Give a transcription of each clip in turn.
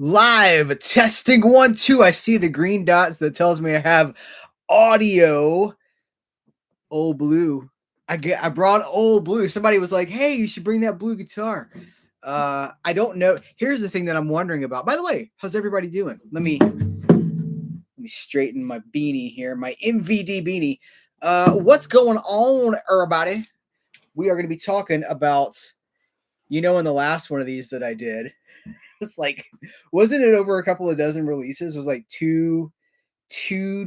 Live testing 1 2. I see the green dots that tells me I have audio. Old blue. I brought old blue. Somebody was like, "Hey, you should bring that blue guitar." I don't know. Here's the thing that I'm wondering about. By the way, how's everybody doing? Let me straighten my beanie here, my MVD beanie. What's going on, everybody? We are going to be talking about, in the last one of these that I did, it's like, wasn't it over a couple of dozen releases? It was like two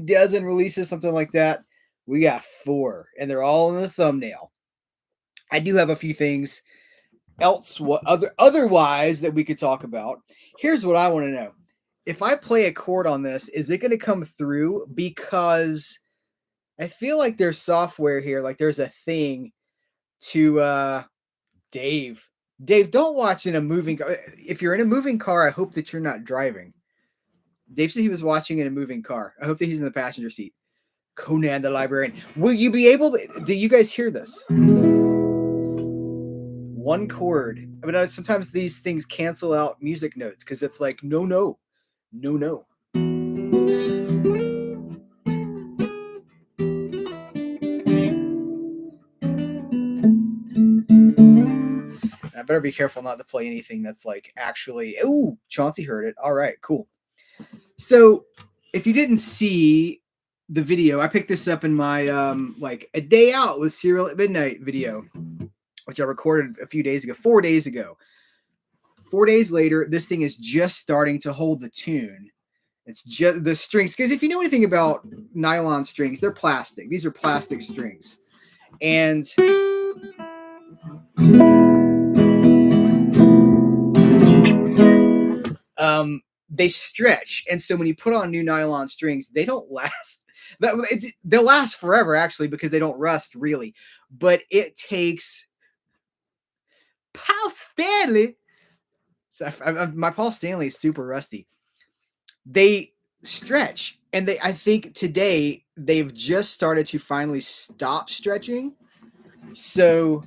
dozen releases, something like that. We got 4, and they're all in the thumbnail. I do have a few things otherwise that we could talk about. Here's what I want to know. If I play a chord on this, is it going to come through? Because I feel like there's software here, like there's a thing to Dave. Dave, don't watch in a moving car. If you're in a moving car, I hope that you're not driving. Dave said he was watching in a moving car. I hope that he's in the passenger seat. Conan the Barbarian. Will you be able to? Do you guys hear this? One chord. But sometimes these things cancel out music notes because it's like, no. I better be careful not to play anything that's like actually. Ooh, Chauncey heard it. All right, cool. So if you didn't see the video, I picked this up in my like a day out with Serial at Midnight video, which I recorded a few days ago, 4 days ago. 4 days later, this thing is just starting to hold the tune. It's just the strings, because if you know anything about nylon strings, they're plastic. These are plastic strings, and they stretch, and so when you put on new nylon strings, they don't last. They'll last forever, actually, because they don't rust really. But it takes Paul Stanley. So my Paul Stanley is super rusty. They stretch, and I think today they've just started to finally stop stretching. So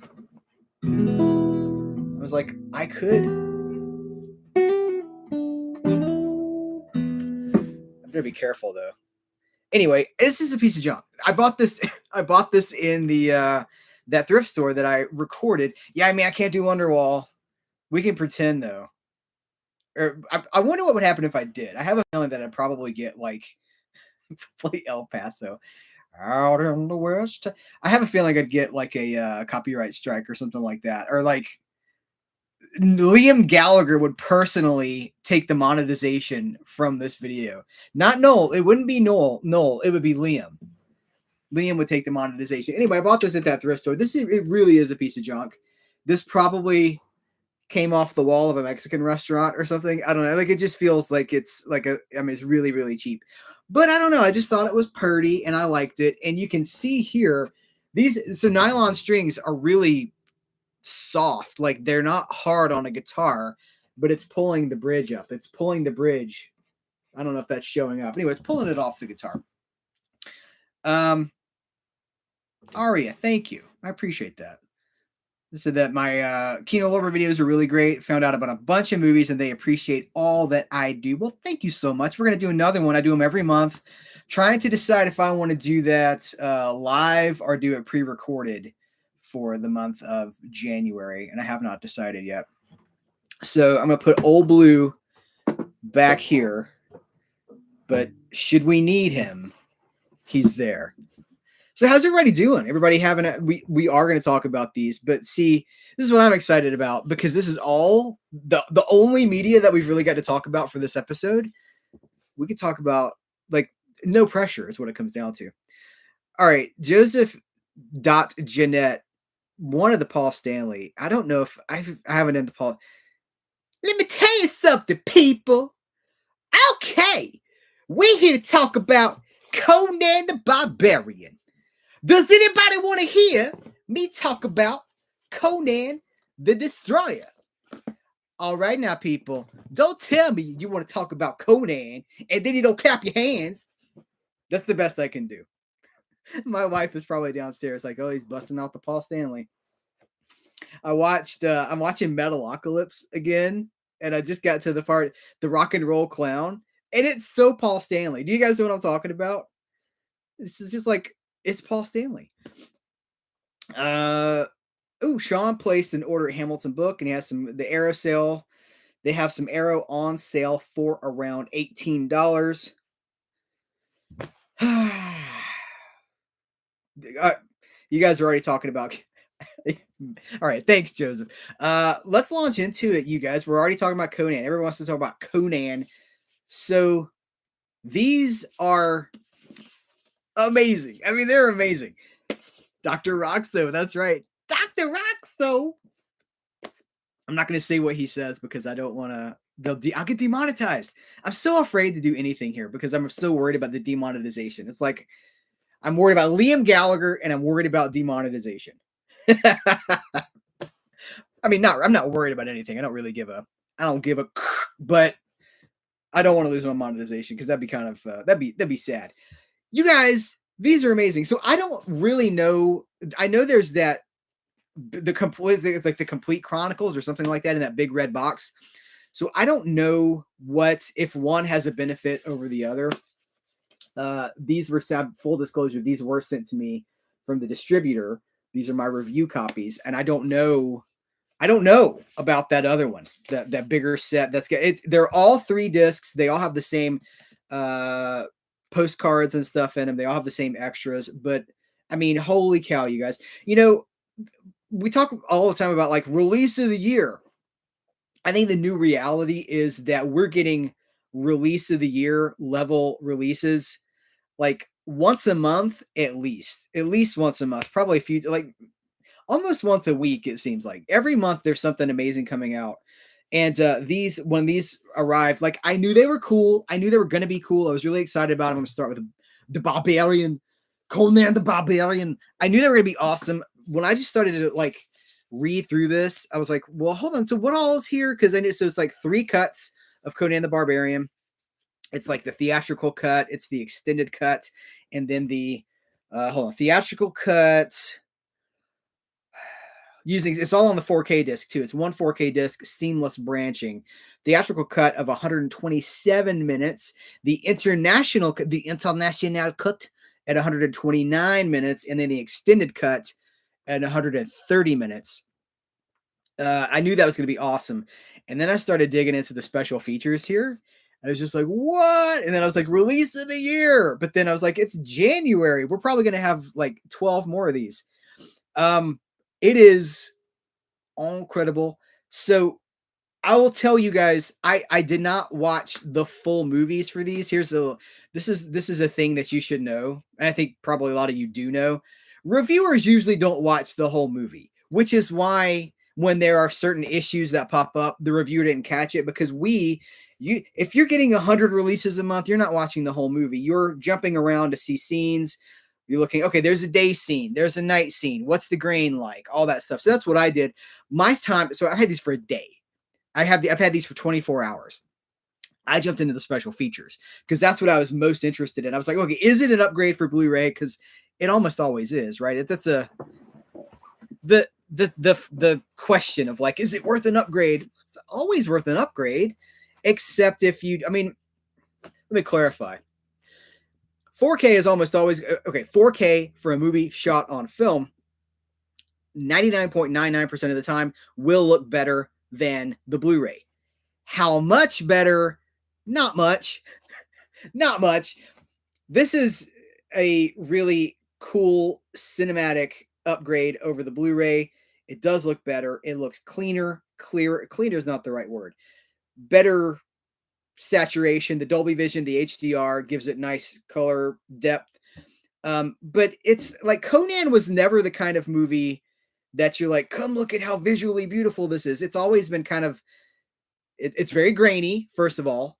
I was like, I could. I better be careful though. Anyway, this is a piece of junk. I bought this in the that thrift store that I recorded. Yeah, I mean, I can't do Wonderwall. We can pretend though. Or I wonder what would happen if I did. I have a feeling that I'd probably get like play El Paso out in the West. I have a feeling I'd get like a copyright strike or something like that, or like Liam Gallagher would personally take the monetization from this video. Not Noel. It wouldn't be Noel. It would be Liam. Liam would take the monetization. Anyway, I bought this at that thrift store. It really is a piece of junk. This probably came off the wall of a Mexican restaurant or something. I don't know. Like, it just feels like it's like it's really, really cheap. But I don't know. I just thought it was purty and I liked it. And you can see here, so nylon strings are really soft. Like, they're not hard on a guitar, but it's pulling the bridge up. It's pulling the bridge. I don't know if that's showing up. Anyway, it's pulling it off the guitar. Aria, thank you. I appreciate that. Said that my Kino Lorber videos are really great. Found out about a bunch of movies and they appreciate all that I do. Well, thank you so much. We're going to do another one. I do them every month. Trying to decide if I want to do that live or do it pre-recorded for the month of January. And I have not decided yet. So I'm going to put Old Blue back here. But should we need him, he's there. So how's everybody doing? Everybody having we are going to talk about these, but see, this is what I'm excited about, because this is all the only media that we've really got to talk about for this episode. We could talk about, like, no pressure is what it comes down to. All right, Joseph Jeanette, one of the Paul Stanley. I don't know if I haven't done the Paul. Let me tell you something, people. Okay, we're here to talk about Conan the Barbarian. Does anybody want to hear me talk about Conan the Destroyer? All right now, people. Don't tell me you want to talk about Conan and then you don't clap your hands. That's the best I can do. My wife is probably downstairs like, oh, he's busting out the Paul Stanley. I'm watching Metalocalypse again, and I just got to the part, the rock and roll clown, and it's so Paul Stanley. Do you guys know what I'm talking about? This is just like it's Paul Stanley. Uh oh, Sean placed an order at Hamilton Book, and he has the Arrow sale. They have some Arrow on sale for around $18. You guys are already talking about. All right, thanks, Joseph. Let's launch into it, you guys. We're already talking about Conan. Everyone wants to talk about Conan. So these are amazing. I mean, they're amazing. Dr. Roxo, that's right. Dr. Roxo. I'm not going to say what he says because I don't want to. I'll get demonetized. I'm so afraid to do anything here because I'm so worried about the demonetization. It's like I'm worried about Liam Gallagher and I'm worried about demonetization. I mean, I'm not worried about anything. I don't give a, but I don't want to lose my monetization because that'd be kind of, that'd be sad. You guys, these are amazing. So I don't really know. I know there's that, the complete chronicles or something like that in that big red box. So I don't know if one has a benefit over the other. These were, full disclosure, these were sent to me from the distributor. These are my review copies, and I don't know about that other one, that bigger set. They're all 3 discs. They all have the same postcards and stuff in them. They all have the same extras. But I mean, holy cow, you guys! You know, we talk all the time about like release of the year. I think the new reality is that we're getting release of the year level releases like once a month at least once a month, probably a few, like almost once a week. It seems like every month there's something amazing coming out. And when these arrived, like I knew they were cool. I knew they were going to be cool. I was really excited about them. I'm going to start with the Barbarian, Conan the Barbarian. I knew they were going to be awesome. When I just started to like read through this, I was like, well, hold on. So what all is here? Because I knew, so it's like 3 cuts of Conan the Barbarian. It's like the theatrical cut, it's the extended cut, and then the theatrical cut it's all on the 4K disc too. It's one 4K disc, seamless branching. Theatrical cut of 127 minutes. The international cut at 129 minutes, and then the extended cut at 130 minutes. I knew that was going to be awesome. And then I started digging into the special features here. I was just like, what? And then I was like, release of the year. But then I was like, it's January. We're probably going to have like 12 more of these. It is incredible. So I will tell you guys, I did not watch the full movies for these. This is a thing that you should know. And I think probably a lot of you do know. Reviewers usually don't watch the whole movie, which is why when there are certain issues that pop up, the reviewer didn't catch it, because if you're getting 100 releases a month, you're not watching the whole movie. You're jumping around to see scenes. You're looking, okay, there's a day scene, there's a night scene. What's the grain like? All that stuff. So that's what I did. My time. So I had these for a day. I've had these for 24 hours. I jumped into the special features because that's what I was most interested in. I was like, okay, is it an upgrade for Blu-ray? Because it almost always is, right? That's the question of like, is it worth an upgrade? It's always worth an upgrade, except if I mean, let me clarify. 4K is almost always okay. 4K for a movie shot on film, 99.99% of the time will look better than the Blu-ray. How much better? Not much. Not much. This is a really cool cinematic upgrade over the Blu-ray. It does look better. It looks cleaner, clearer. Cleaner is not the right word. Better saturation. The Dolby Vision, the HDR gives it nice color depth. But it's like Conan was never the kind of movie that you're like, come look at how visually beautiful this is. It's always been kind of, it's very grainy, first of all.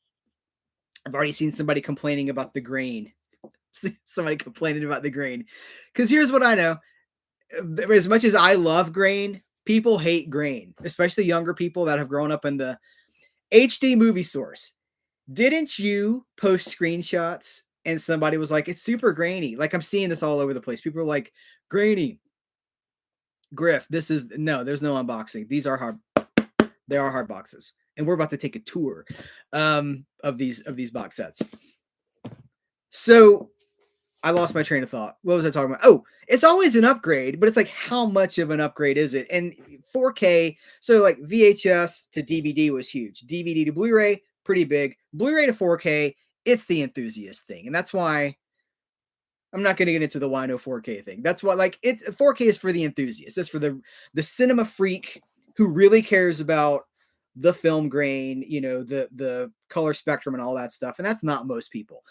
I've already seen somebody complaining about the grain. Because here's what I know. As much as I love grain, people hate grain, especially younger people that have grown up in the HD movie source. Didn't you post screenshots and somebody was like, it's super grainy? Like, I'm seeing this all over the place. People are like, grainy. Griff, there's no unboxing. These are hard. They are hard boxes. and we're about to take a tour of these box sets. So I lost my train of thought. What was I talking about? Oh, it's always an upgrade, but it's like, how much of an upgrade is it? And 4K, so like VHS to DVD was huge. DVD to Blu-ray, pretty big. Blu-ray to 4K, it's the enthusiast thing. And that's why I'm not going to get into the why no 4K thing. That's why, like, it's 4K is for the enthusiast. It's for the cinema freak who really cares about the film grain, you know, the color spectrum and all that stuff. And that's not most people.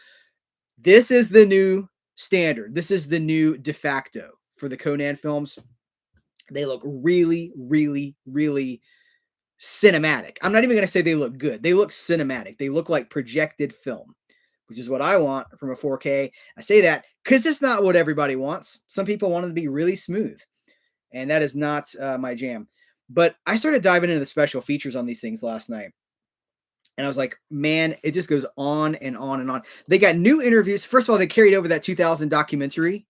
This is the new standard. This is the new de facto for the Conan films. They look really, really, really cinematic. I'm not even going to say they look good. They look cinematic. They look like projected film, which is what I want from a 4K. I say that because it's not what everybody wants. Some people want it to be really smooth, and that is not my jam. But I started diving into the special features on these things last night. And I was like, man, it just goes on and on and on. They got new interviews. First of all, they carried over that 2000 documentary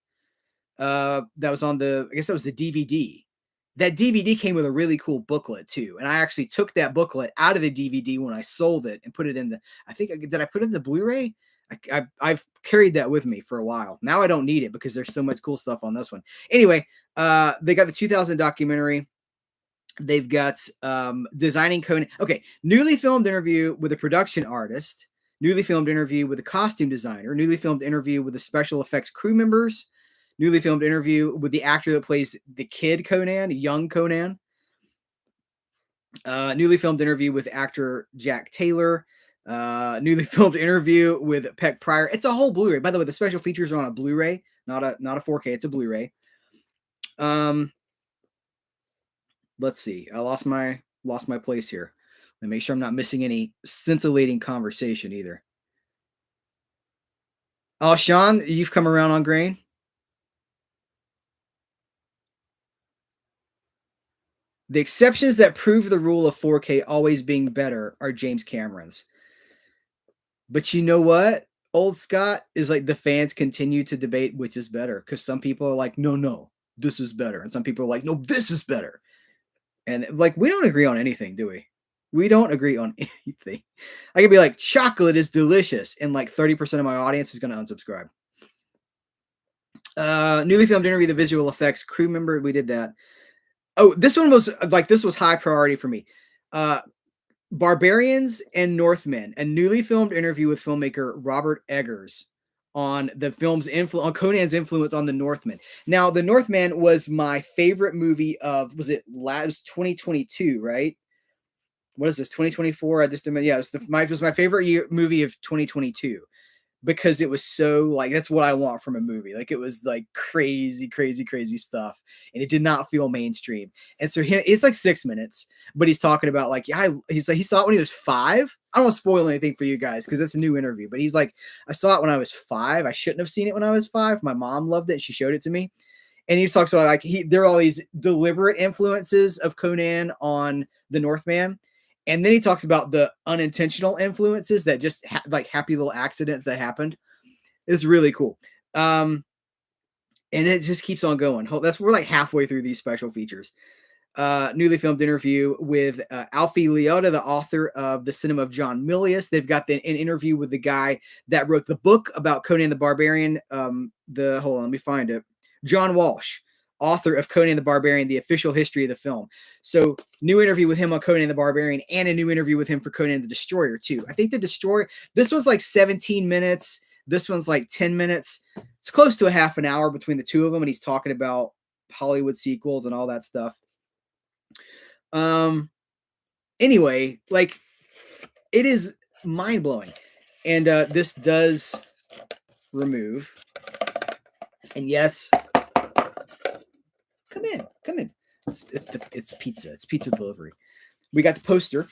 that was on I guess that was the DVD. That DVD came with a really cool booklet too. And I actually took that booklet out of the DVD when I sold it and put it in did I put it in the Blu-ray? I've carried that with me for a while. Now I don't need it because there's so much cool stuff on this one. Anyway, they got the 2000 documentary. They've got designing Conan. Okay, newly filmed interview with a production artist, newly filmed interview with a costume designer, newly filmed interview with the special effects crew members, newly filmed interview with the actor that plays the kid Conan, young Conan, newly filmed interview with actor Jack Taylor, newly filmed interview with Peck Pryor. It's a whole Blu-ray. By the way, the special features are on a Blu-ray, not a 4K. It's a Blu-ray. Let's see. I lost my place here. Let me make sure I'm not missing any scintillating conversation either. Oh, Sean, you've come around on grain? The exceptions that prove the rule of 4K always being better are James Cameron's. But you know what? Old Scott is like, the fans continue to debate which is better, because some people are like, no, this is better. And some people are like, no, this is better. And like, we don't agree on anything, do we? We don't agree on anything. I could be like, chocolate is delicious, and like 30% of my audience is going to unsubscribe. Newly filmed interview, the visual effects crew member. We did that. Oh, this one was like, this was high priority for me. Barbarians and Northmen, a newly filmed interview with filmmaker Robert Eggers on the film's on Conan's influence on the Northmen. Now, the Northman was my favorite movie of, was it 2022, right? What is this, 2024? It was my favorite movie of 2022, because it was so, like, that's what I want from a movie. Like, it was like crazy stuff, and it did not feel mainstream. And so it's like 6 minutes, but he's talking about, like, he's like, he saw it when he was 5. I don't want to spoil anything for you guys because it's a new interview, but he's like, I saw it when I was 5. I shouldn't have seen it when I was 5. My mom loved it and she showed it to me. And he talks about, like, there are all these deliberate influences of Conan on the Northman. And then he talks about the unintentional influences that just like happy little accidents that happened. It's really cool. And it just keeps on going. We're like halfway through these special features. Newly filmed interview with Alfie Liotta, the author of The Cinema of John Milius. They've got an interview with the guy that wrote the book about Conan the Barbarian. Hold on, let me find it. John Walsh, author of Conan the Barbarian, the official history of the film. So new interview with him on Conan the Barbarian, and a new interview with him for Conan the Destroyer too. I think the Destroyer, this one's like 17 minutes. This one's like 10 minutes. It's close to a half an hour between the two of them. And he's talking about Hollywood sequels and all that stuff. Anyway, like, it is mind blowing. And this does remove. And yes, come in. It's pizza. It's pizza delivery. We got the poster.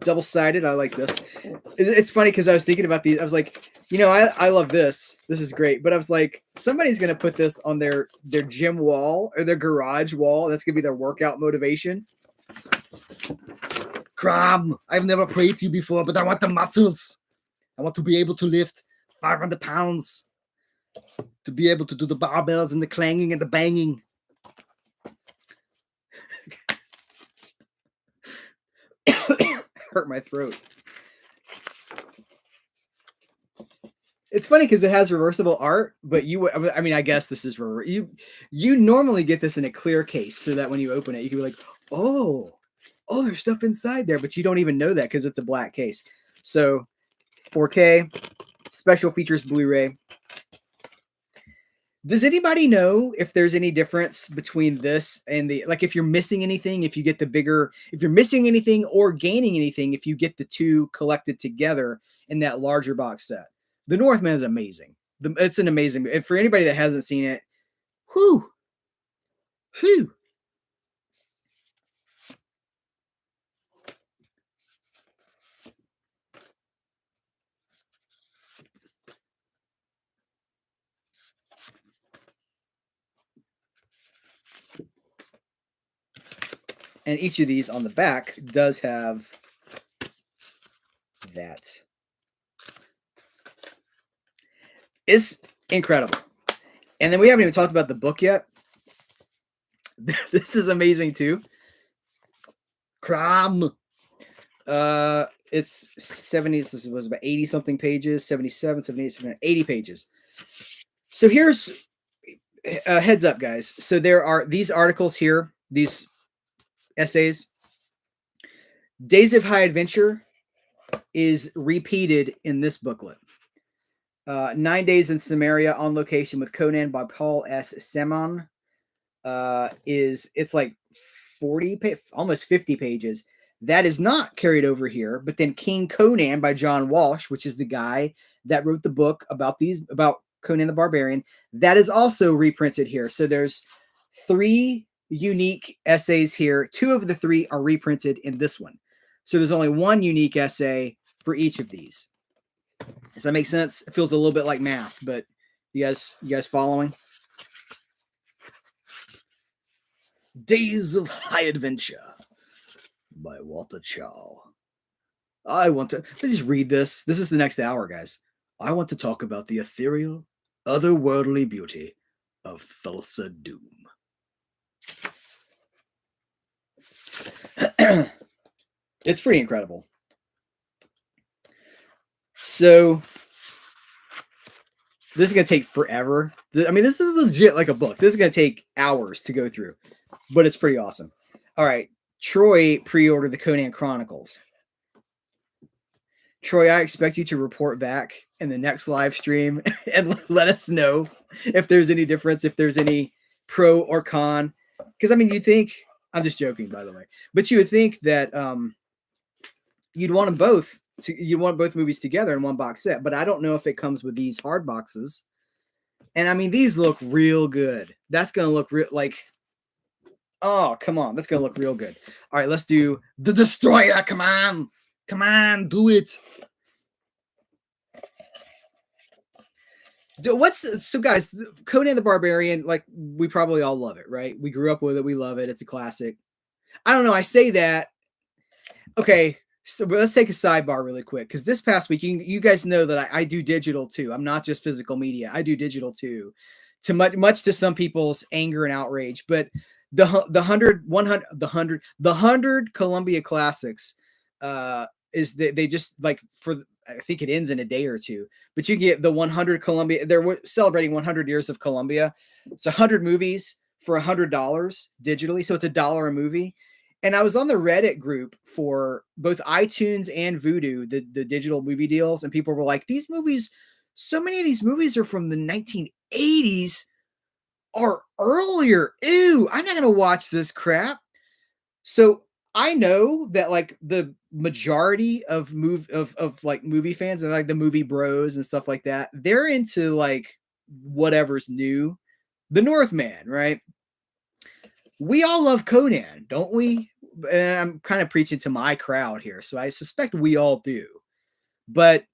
Double-sided. I like this. It's funny because I was thinking about these. I was like, I love this. This is great. But I was like, somebody's going to put this on their gym wall or their garage wall. That's going to be their workout motivation. Crom, I've never prayed to you before, but I want the muscles. I want to be able to lift 500 pounds. To be able to do the barbells and the clanging and the banging. hurt my throat. It's funny because it has reversible art, but I mean, I guess this is you normally get this in a clear case so that when you open it, you can be like, oh, there's stuff inside there, but you don't even know that because it's a black case. So 4K, special features Blu-ray. Does anybody know if there's any difference between this and like if you're missing anything, if you get the bigger, if you're missing anything or gaining anything, if you get the two collected together in that larger box set? The Northman is amazing. It's an amazing, and for anybody that hasn't seen it, whew. And each of these on the back does have that. It's incredible. And then we haven't even talked about the book yet. This is amazing too. Crom. It's 70, this was about 80 something pages, 77, 78, 79, 80 pages. So here's a heads up, guys. So there are these articles here, these essays. Days of High Adventure is repeated in this booklet. 9 Days in Samaria on Location with Conan by Paul S. Semon. It's like 40, almost 50 pages. That is not carried over here. But then King Conan by John Walsh, which is the guy that wrote the book about Conan the Barbarian, that is also reprinted here. So there's 3 unique essays here. 2 of the 3 are reprinted in this one. So there's only 1 unique essay for each of these. Does that make sense? It feels a little bit like math, but you guys following? Days of High Adventure by Walter Chow. Let's just read this. This is the next hour, guys. I want to talk about the ethereal, otherworldly beauty of Thulsa Doom. It's pretty incredible. So this is going to take forever. I mean, this is legit like a book. This is going to take hours to go through, but it's pretty awesome. All right. Troy pre-ordered the Conan Chronicles. Troy, I expect you to report back in the next live stream and let us know if there's any difference, if there's any pro or con. Because, I mean, you think, I'm just joking, by the way, but you would think that you'd want them both. You want both movies together in one box set, but I don't know if it comes with these hard boxes. And I mean, these look real good. That's going to look like, oh, come on. That's going to look real good. All right, let's do the Destroyer. Come on, do it. So guys, Conan the Barbarian, like we probably all love it, right? We grew up with it. We love it. It's a classic. I don't know. I say that. Okay. So let's take a sidebar really quick, because this past week, you guys know that I do digital too. I'm not just physical media. I do digital too, to much to some people's anger and outrage. But the 100 Columbia Classics is they just like I think it ends in a day or two. But you get the 100 Columbia. They're celebrating 100 years of Columbia. It's 100 movies for $100 digitally, so it's $1 a movie. And I was on the Reddit group for both iTunes and Vudu, the digital movie deals, and people were like, these movies, so many of these movies are from the 1980s or earlier. Ew, I'm not going to watch this crap. So I know that like the majority of like movie fans and like the movie bros and stuff like that, they're into like whatever's new. The Northman, right? We all love Conan, don't we? And I'm kind of preaching to my crowd here, so I suspect we all do. But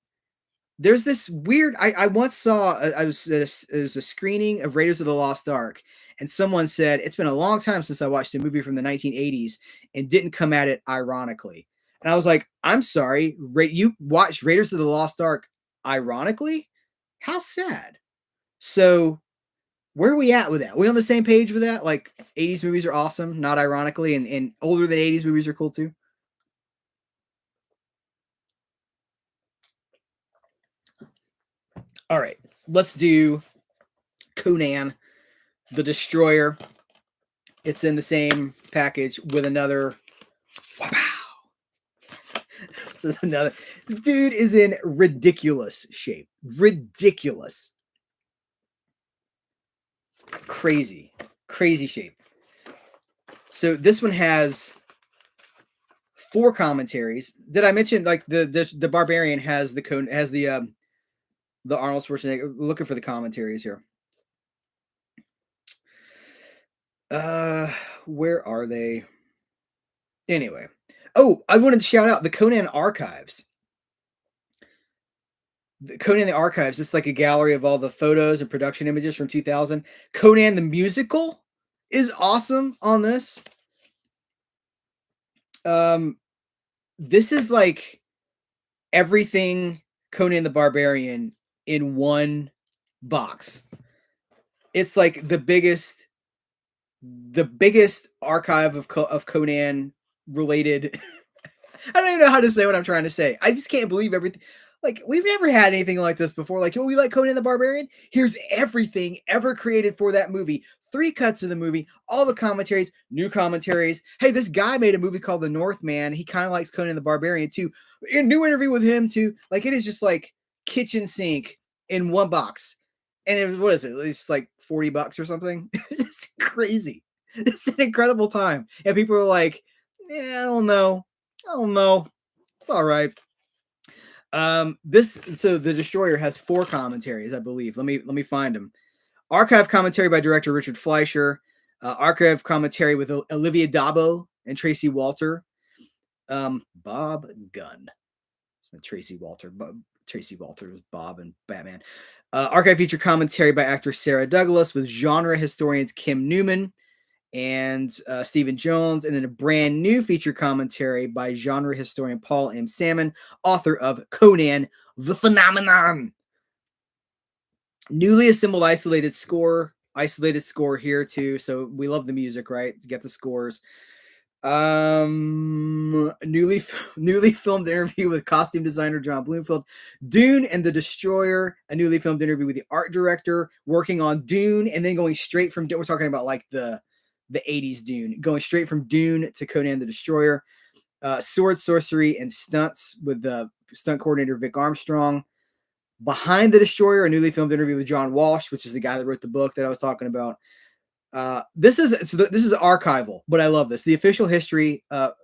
there's this weird. I once saw. It was a screening of Raiders of the Lost Ark, and someone said it's been a long time since I watched a movie from the 1980s and didn't come at it ironically. And I was like, I'm sorry, you watched Raiders of the Lost Ark ironically? How sad. So where are we at with that? Are we on the same page with that? Like 80s movies are awesome, not ironically, and older than 80s movies are cool too. All right, let's do Conan the Destroyer. It's in the same package with another. Wow. This is another. Dude is in ridiculous shape. Ridiculous. Crazy. Crazy shape. So this one has 4 commentaries. Did I mention like the Barbarian has the Arnold Schwarzenegger? Looking for the commentaries here. Where are they? Anyway. Oh, I wanted to shout out the Conan Archives. The Conan the Archives, it's like a gallery of all the photos and production images from 2000. Conan the Musical is awesome on this. This is like everything Conan the Barbarian in one box. It's like the biggest archive of Conan related. I don't even know how to say what I'm trying to say. I just can't believe everything. Like, we've never had anything like this before. Like, oh, we like Conan the Barbarian? Here's everything ever created for that movie. 3 cuts of the movie, all the commentaries, new commentaries. Hey, this guy made a movie called The Northman. He kind of likes Conan the Barbarian too. A new interview with him too. Like, it is just like kitchen sink in one box. And what is it? It's like $40 or something. It's crazy. It's an incredible time. And people are like, yeah, I don't know. It's all right. So the Destroyer has 4 commentaries, I believe. Let me find them. Archive commentary by director Richard Fleischer. Archive commentary with Olivia Dabo and Tracy Walter. Bob Gunn. Tracy Walter. Tracy Walter was Bob and Batman. Archive feature commentary by actor Sarah Douglas with genre historians Kim Newman and Stephen Jones, and then a brand new feature commentary by genre historian Paul M. Salmon, author of Conan the Phenomenon. Newly assembled isolated score here too. So we love the music, right? To get the scores. Newly filmed interview with costume designer John Bloomfield. Dune and the Destroyer, a newly filmed interview with the art director working on Dune, and then going straight from, we're talking about like the 80s Dune, going straight from Dune to Conan the Destroyer. Sword, Sorcery, and Stunts with the stunt coordinator Vic Armstrong. Behind the Destroyer, a newly filmed interview with John Walsh, which is the guy that wrote the book that I was talking about. This is archival, but I love this. The official history of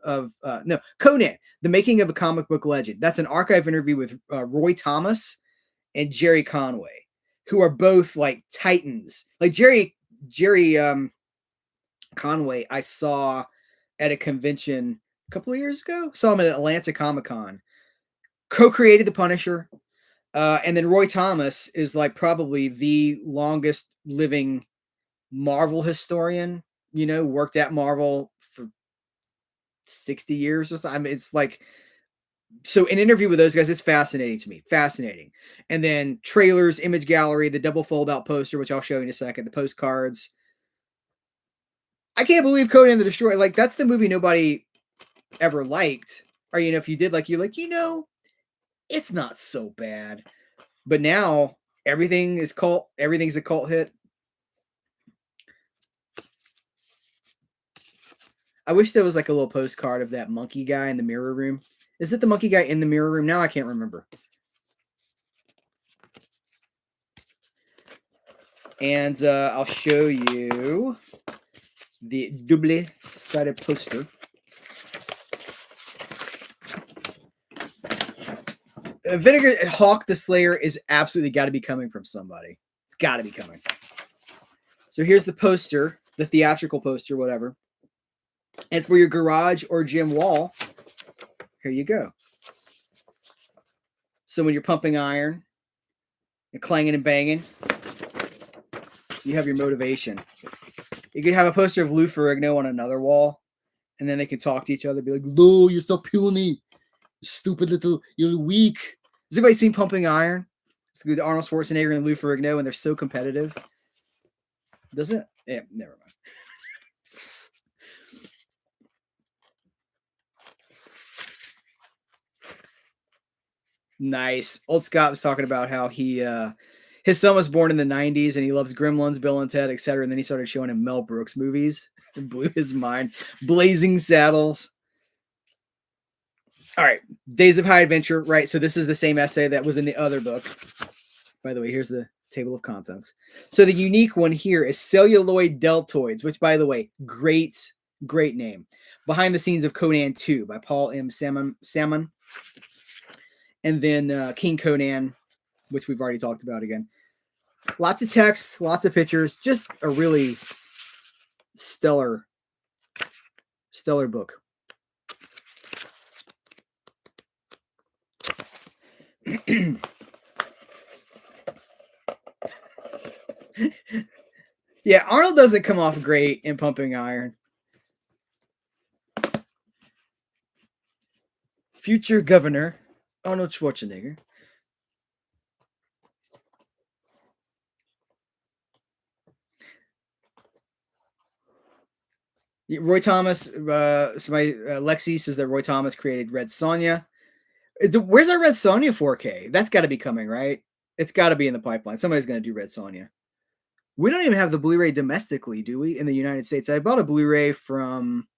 Conan, the making of a comic book legend. That's an archive interview with Roy Thomas and Jerry Conway, who are both like titans. Like Jerry Conway, I saw at a convention a couple of years ago. Saw him at Atlanta Comic Con. Co-created the Punisher, and then Roy Thomas is like probably the longest living Marvel historian. You know, worked at Marvel for 60 years or so. I mean, it's like, so an interview with those guys is fascinating to me. Fascinating. And then trailers, image gallery, the double fold out poster, which I'll show you in a second, the postcards. I can't believe Conan the Destroyer. Like, that's the movie nobody ever liked. Or, you know, if you did, like, you're like, you know, it's not so bad. But now everything's a cult hit. I wish there was like a little postcard of that monkey guy in the mirror room. Is it the monkey guy in the mirror room? Now I can't remember. And I'll show you the double-sided poster. Vinegar Hawk the Slayer is absolutely got to be coming from somebody. It's got to be coming. So here's the poster, the theatrical poster, whatever. And for your garage or gym wall, here you go. So when you're pumping iron and clanging and banging, you have your motivation. You could have a poster of Lou Ferrigno on another wall, and then they can talk to each other, be like, Lou, you're so puny. Stupid little, you're weak. Has anybody seen Pumping Iron? It's good. Arnold Schwarzenegger and Lou Ferrigno, and they're so competitive. Doesn't it? Yeah, never mind. Nice. Old Scott was talking about how he his son was born in the 90s and he loves Gremlins, Bill and Ted, etc. And then he started showing him Mel Brooks movies and blew his mind. Blazing Saddles. All right. Days of High Adventure. Right. So this is the same essay that was in the other book. By the way, here's the table of contents. So the unique one here is Celluloid Deltoids, which, by the way, great name. Behind the Scenes of Conan 2 by Paul M. Salmon. And then King Conan, which we've already talked about again. Lots of text, lots of pictures, just a really stellar book. Yeah, Arnold doesn't come off great in Pumping Iron. Future Governor Arnold Schwarzenegger. Roy Thomas, Lexi says that Roy Thomas created Red Sonja. Where's our Red Sonja 4K? That's got to be coming, right? It's got to be in the pipeline. Somebody's going to do Red Sonja. We don't even have the Blu-ray domestically, do we, in the United States? I bought a Blu-ray from,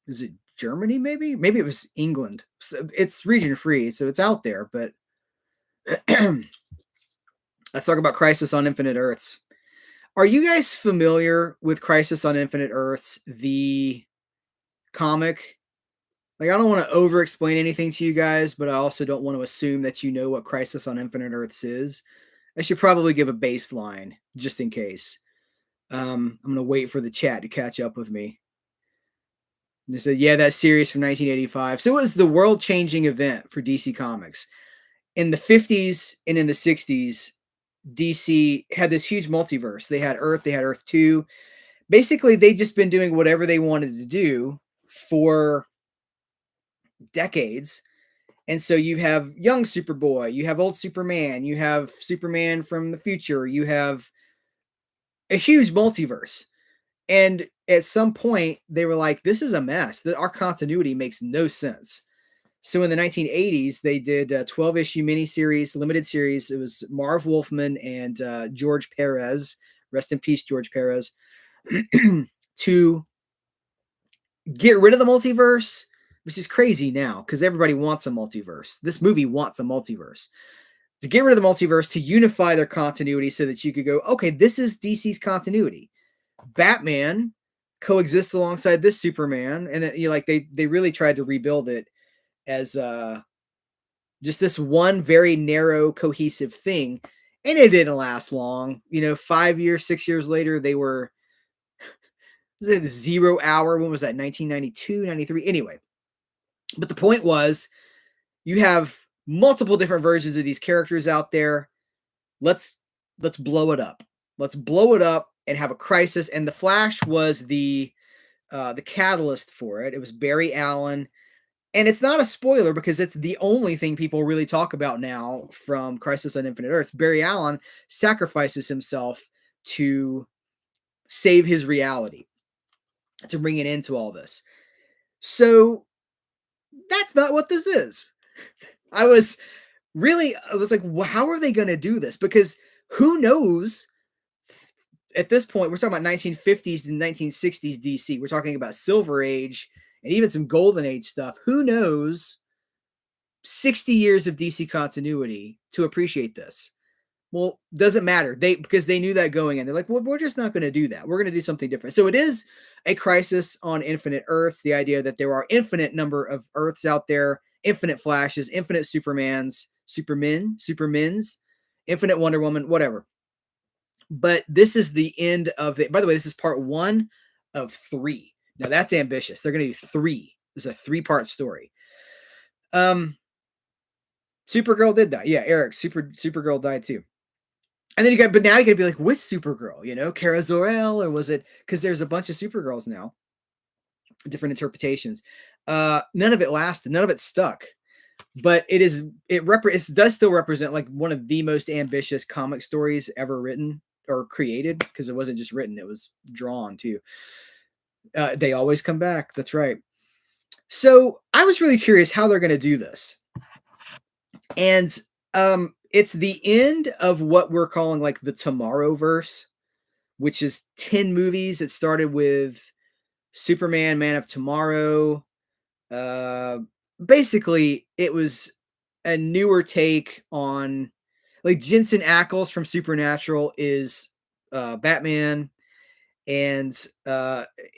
is it Germany, maybe? Maybe it was England. So it's region-free, so it's out there, but let's talk about Crisis on Infinite Earths. Are you guys familiar with Crisis on Infinite Earths, the comic? Like, I don't want to over-explain anything to you guys, but I also don't want to assume that you know what Crisis on Infinite Earths is. I should probably give a baseline, just in case. I'm going to wait for the chat to catch up with me. They said, yeah, that series from 1985. So it was the world-changing event for DC Comics. In the 50s and in the 60s, DC had this huge multiverse. They had Earth 2. Basically, they'd just been doing whatever they wanted to do for decades. And so you have young Superboy, you have old Superman, you have Superman from the future, you have a huge multiverse. And at some point, they were like, this is a mess. Our continuity makes no sense. So in the 1980s, they did a 12-issue miniseries, limited series. It was Marv Wolfman and George Perez, rest in peace, George Perez, to get rid of the multiverse, which is crazy now because everybody wants a multiverse. This movie wants a multiverse. To get rid of the multiverse, to unify their continuity so that you could go, okay, this is DC's continuity. Batman coexists alongside this Superman, and then, they really tried to rebuild it as just this one very narrow, cohesive thing, and it didn't last long. 5 years, 6 years later, they were 0 Hour. When was that? 1992, 93. Anyway, but the point was, you have multiple different versions of these characters out there. Let's blow it up. Let's blow it up and have a crisis. And the Flash was the catalyst for it. It was Barry Allen. And it's not a spoiler because it's the only thing people really talk about now from Crisis on Infinite Earths. Barry Allen sacrifices himself to save his reality, to bring an end to all this. So that's not what this is. I was like, well, how are they going to do this? Because who knows? At this point, we're talking about 1950s and 1960s DC. We're talking about Silver Age and even some Golden Age stuff. Who knows 60 years of DC continuity to appreciate this? Well, doesn't matter. Because they knew that going in. They're like, well, we're just not going to do that. We're going to do something different. So it is a Crisis on Infinite Earths. The idea that there are infinite number of Earths out there, infinite Flashes, infinite Supermans, Supermens, infinite Wonder Woman, whatever. But this is the end of it. By the way, this is part 1 of 3. Now that's ambitious. They're going to do 3. This is a 3-part story. Supergirl did die. Yeah, Eric, Supergirl died too. And then but now you gotta be like, with Supergirl, Kara Zor-El, or was it, because there's a bunch of Supergirls now, different interpretations. None of it lasted, none of it stuck. But it does still represent like one of the most ambitious comic stories ever written or created, because it wasn't just written, it was drawn too. They always come back. That's right. So I was really curious how they're going to do this. And it's the end of what we're calling like the Tomorrowverse, which is 10 movies. It started with Superman, Man of Tomorrow. Uh, Basically, it was a newer take on like Jensen Ackles from Supernatural is Batman. And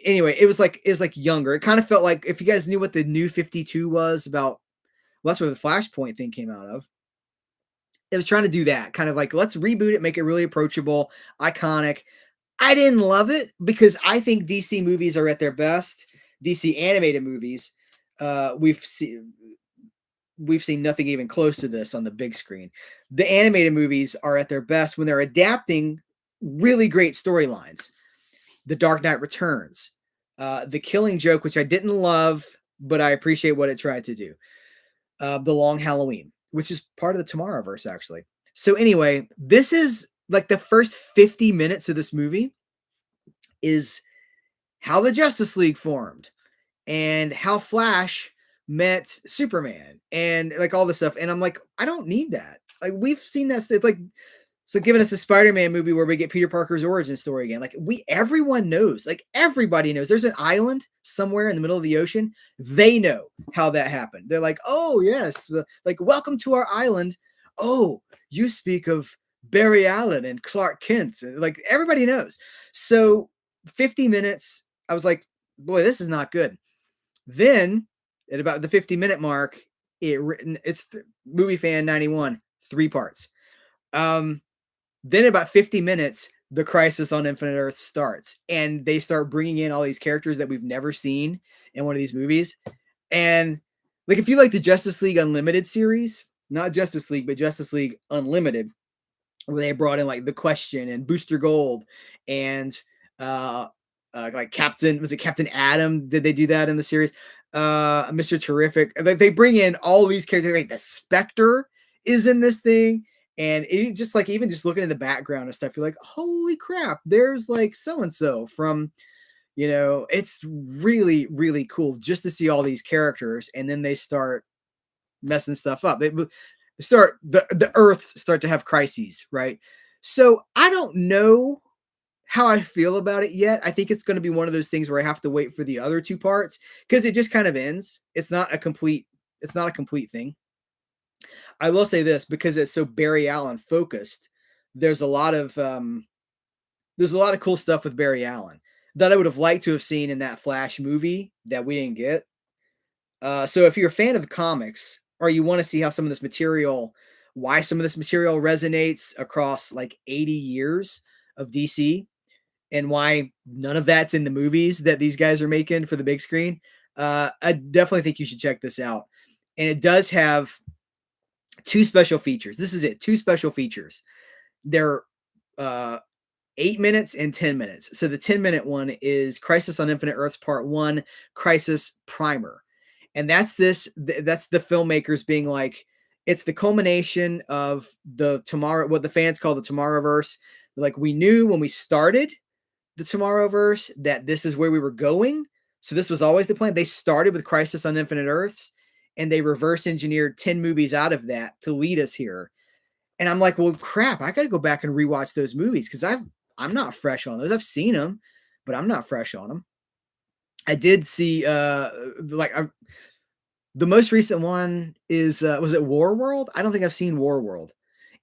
anyway, it was like younger. It kind of felt like if you guys knew what the New 52 was about, well, that's where the Flashpoint thing came out of. It was trying to do that, kind of like let's reboot it, make it really approachable, iconic. I didn't love it because I think DC movies are at their best. DC animated movies, uh, we've seen we've seen nothing even close to this on the big screen. The animated movies are at their best when they're adapting really great storylines. The Dark Knight Returns, The Killing Joke, which I didn't love, but I appreciate what it tried to do. The Long Halloween, which is part of the Tomorrowverse, actually. So anyway, this is like the first 50 minutes of this movie is how the Justice League formed and how Flash met Superman and like all this stuff. And I'm like, I don't need that. Like we've seen that. It's like so giving us a Spider-Man movie where we get Peter Parker's origin story again. Like everyone knows, like everybody knows there's an island somewhere in the middle of the ocean. They know how that happened. They're like, oh yes, like welcome to our island. Oh, you speak of Barry Allen and Clark Kent. Like everybody knows. So 50 minutes, I was like, boy, this is not good. Then at about the 50-minute mark, it's movie fan 91, 3 parts. Then about 50 minutes, the Crisis on Infinite Earth starts, and they start bringing in all these characters that we've never seen in one of these movies. And like, if you like the Justice League Unlimited series, not Justice League, but Justice League Unlimited, where they brought in like the Question and Booster Gold and uh, like Captain Adam? Did they do that in the series? Mr. Terrific. Like they bring in all these characters. Like the Spectre is in this thing. And it just like even just looking in the background and stuff, you're like, holy crap, there's like so and so from, it's really, really cool just to see all these characters. And then they start messing stuff up. The Earth start to have crises, right? So I don't know how I feel about it yet. I think it's going to be one of those things where I have to wait for the other 2 parts because it just kind of ends. It's not a complete thing. I will say this because it's so Barry Allen focused. There's a lot of cool stuff with Barry Allen that I would have liked to have seen in that Flash movie that we didn't get. So if you're a fan of the comics or you want to see how why some of this material resonates across like 80 years of DC and why none of that's in the movies that these guys are making for the big screen, I definitely think you should check this out. And it does have 2 special features. This is it. 2 special features. They're 8 minutes and 10 minutes. So the 10-minute one is Crisis on Infinite Earths Part 1, Crisis Primer. And that's the filmmakers being like, it's the culmination of what the fans call the Tomorrowverse. Like, we knew when we started the Tomorrowverse that this is where we were going. So this was always the plan. They started with Crisis on Infinite Earths and they reverse engineered 10 movies out of that to lead us here. And I'm like, well, crap, I got to go back and rewatch those movies because I'm not fresh on those. I've seen them, but I'm not fresh on them. I did see the most recent one is was it War World? I don't think I've seen War World.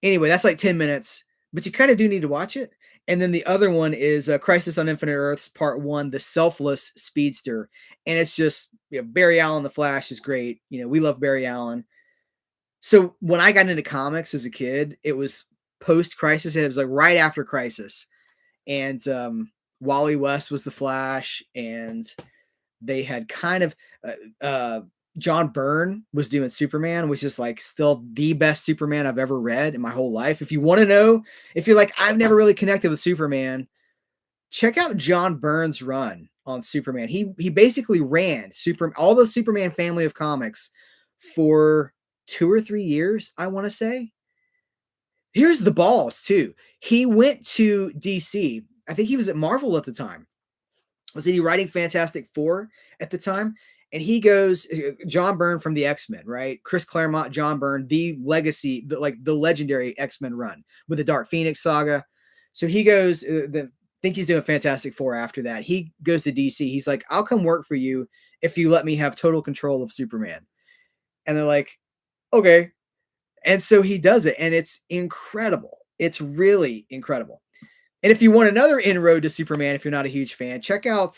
Anyway, that's like 10 minutes, but you kind of do need to watch it. And then the other one is Crisis on Infinite Earths Part 1, The Selfless Speedster. And it's just, Barry Allen, The Flash is great. We love Barry Allen. So when I got into comics as a kid, it was post-Crisis. And it was like right after Crisis. And Wally West was the Flash. And they had kind of John Byrne was doing Superman, which is like still the best Superman I've ever read in my whole life. If you want to know, if you're like, I've never really connected with Superman, check out John Byrne's run on Superman. He basically ran all the Superman family of comics for 2 or 3 years, I want to say. Here's the balls too. He went to DC. I think he was at Marvel at the time. Was he writing Fantastic Four at the time? and he goes, John Byrne from the X-Men, right? Chris Claremont, John Byrne, the legacy, the legendary X-Men run with the Dark Phoenix saga. So he goes, think he's doing Fantastic Four after that. He goes to DC. He's like, I'll come work for you if you let me have total control of Superman. And they're like, okay. And so he does it, and it's incredible. It's really incredible. And if you want another inroad to Superman, if you're not a huge fan, check out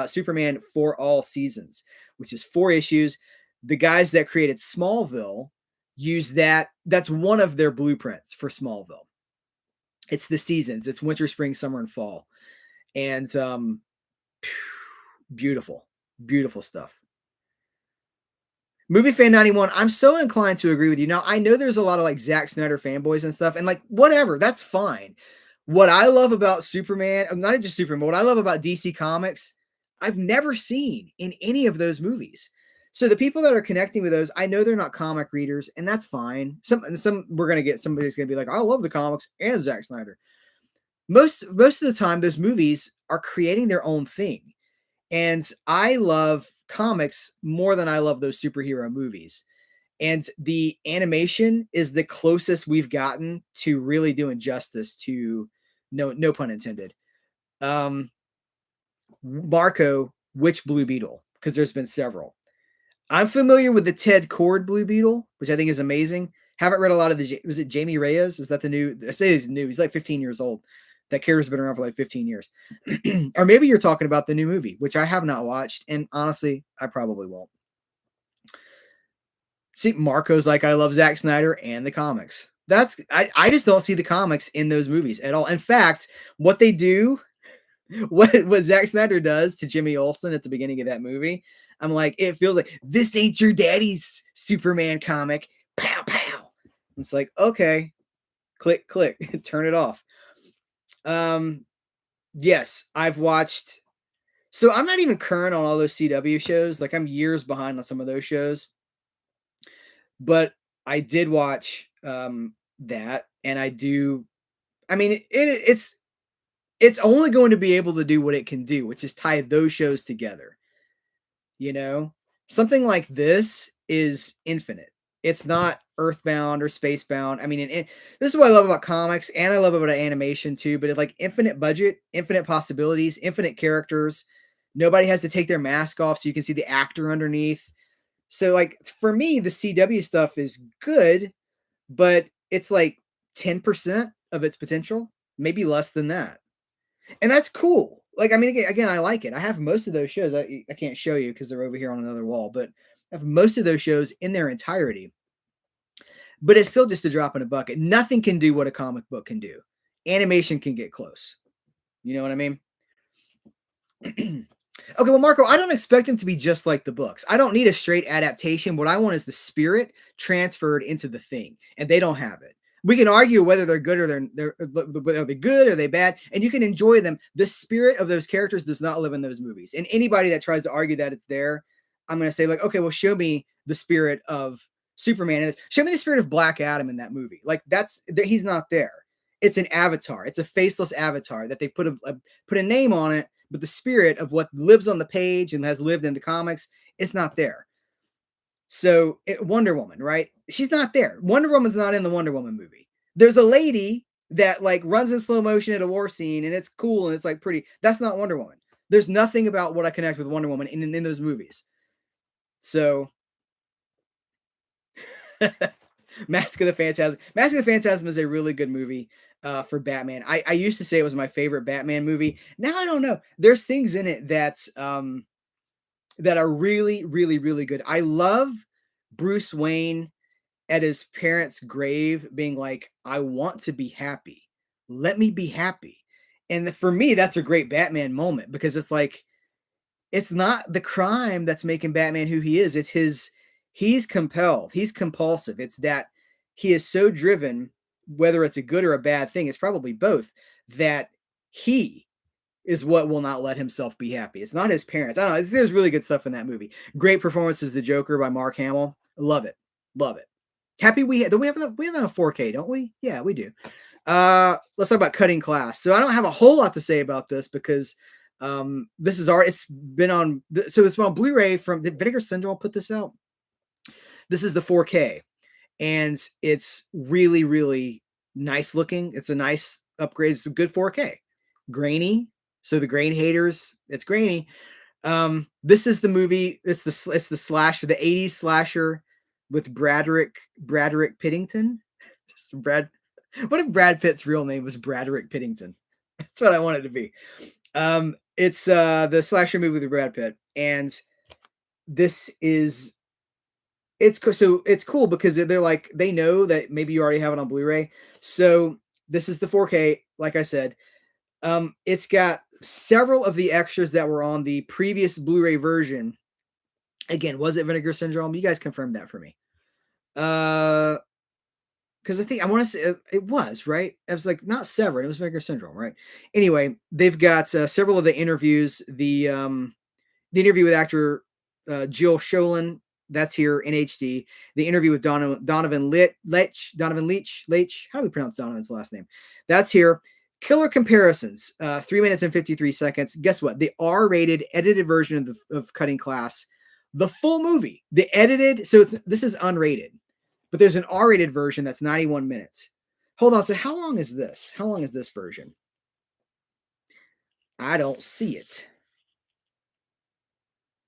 Superman for All Seasons, which is 4 issues. The guys that created Smallville use that. That's one of their blueprints for Smallville. It's the seasons. It's winter, spring, summer, and fall. And beautiful, beautiful stuff. Movie Fan 91, I'm so inclined to agree with you. Now, I know there's a lot of like Zack Snyder fanboys and stuff, and like whatever, that's fine. What I love about Superman, not just Superman, what I love about DC Comics, I've never seen in any of those movies. So the people that are connecting with those, I know they're not comic readers, and that's fine. Some we're gonna get somebody's gonna be like, I love the comics and Zack Snyder. Most of the time, those movies are creating their own thing. And I love comics more than I love those superhero movies. And the animation is the closest we've gotten to really doing justice to, no pun intended. Marco, which Blue Beetle? Because there's been several. I'm familiar with the Ted Kord Blue Beetle, which I think is amazing. Haven't read a lot of the, was it Jamie Reyes? Is that the new, I say he's new. He's like 15 years old. That character's been around for like 15 years. Or maybe you're talking about the new movie, which I have not watched. And honestly, I probably won't. See, Marco's like, I love Zack Snyder and the comics. I just don't see the comics in those movies at all. In fact, what they do, what Zack Snyder does to Jimmy Olsen at the beginning of that movie, I'm like, it feels like, this ain't your daddy's Superman comic. Pow, pow. It's like, okay, click, click, turn it off. Yes, I've watched. So I'm not even current on all those CW shows. Like I'm years behind on some of those shows. But I did watch that, and I do. I mean, it's only going to be able to do what it can do, which is tie those shows together. You know, something like this is infinite. It's not earthbound or spacebound. I mean, this is what I love about comics, and I love about animation too. But it's like infinite budget, infinite possibilities, infinite characters. Nobody has to take their mask off, so you can see the actor underneath. So, like for me, the CW stuff is good, but it's like 10% of its potential, maybe less than that, and that's cool. Like, I mean, again, I like it. I have most of those shows. I can't show you because they're over here on another wall, but I have most of those shows in their entirety. But it's still just a drop in a bucket. Nothing can do what a comic book can do. Animation can get close. You know what I mean? Okay, well, Marco, I don't expect them to be just like the books. I don't need a straight adaptation. What I want is the spirit transferred into the thing, and they don't have it. We can argue whether they're good or are they good or are they bad, and you can enjoy them. The spirit of those characters does not live in those movies. And anybody that tries to argue that it's there, I'm going to say like, okay, well, show me the spirit of Superman. Show me the spirit of Black Adam in that movie. Like he's not there. It's an avatar. It's a faceless avatar that they put a name on it, but the spirit of what lives on the page and has lived in the comics, it's not there. So Wonder Woman, right? She's not there. Wonder Woman's not in the Wonder Woman movie. There's a lady that like runs in slow motion at a war scene, and it's cool and it's like pretty. That's not Wonder Woman. There's nothing about what I connect with Wonder Woman in those movies. So Mask of the Phantasm. Mask of the Phantasm is a really good movie for Batman. I used to say it was my favorite Batman movie. Now I don't know. There's things in it that are really, really, really good. I love Bruce Wayne at his parents' grave being like, I want to be happy. Let me be happy. And for me, that's a great Batman moment because it's like, it's not the crime that's making Batman who he is. It's he's compelled. He's compulsive. It's that he is so driven, whether it's a good or a bad thing, it's probably both, that he is what will not let himself be happy. It's not his parents. I don't know. There's really good stuff in that movie. Great performance as the Joker by Mark Hamill. Love it. Love it. Happy we have that on a 4K, don't we? Yeah, we do. Let's talk about Cutting Class. So I don't have a whole lot to say about this because This is art. It's been on. So it's on Blu-ray from. Did Vinegar Syndrome put this out? This is the 4K, and it's really, really nice looking. It's a nice upgrade. It's a good 4K. Grainy. So the grain haters, it's grainy. This is the movie. It's the slasher, the 80s slasher with Bradrick Piddington. What if Brad Pitt's real name was Bradrick Piddington? That's what I want it to be. It's the slasher movie with Brad Pitt, and this is so it's cool because they're like they know that maybe you already have it on Blu-ray. So this is the 4K, like I said. It's got several of the extras that were on the previous Blu-ray version. Again, was it Vinegar Syndrome? You guys confirmed that for me. Because I think I want to say it was right. It was like not Severin. It was Vinegar Syndrome, right? Anyway, they've got several of the interviews. The interview with actor Jill Sholin, that's here in HD. The interview with Donovan Leitch. How do we pronounce Donovan's last name? That's here. Killer comparisons, 3 minutes and 53 seconds. Guess what? The R-rated edited version of Cutting Class, the full movie, the edited. So this is unrated, but there's an R-rated version that's 91 minutes. Hold on. So how long is this? How long is this version? I don't see it.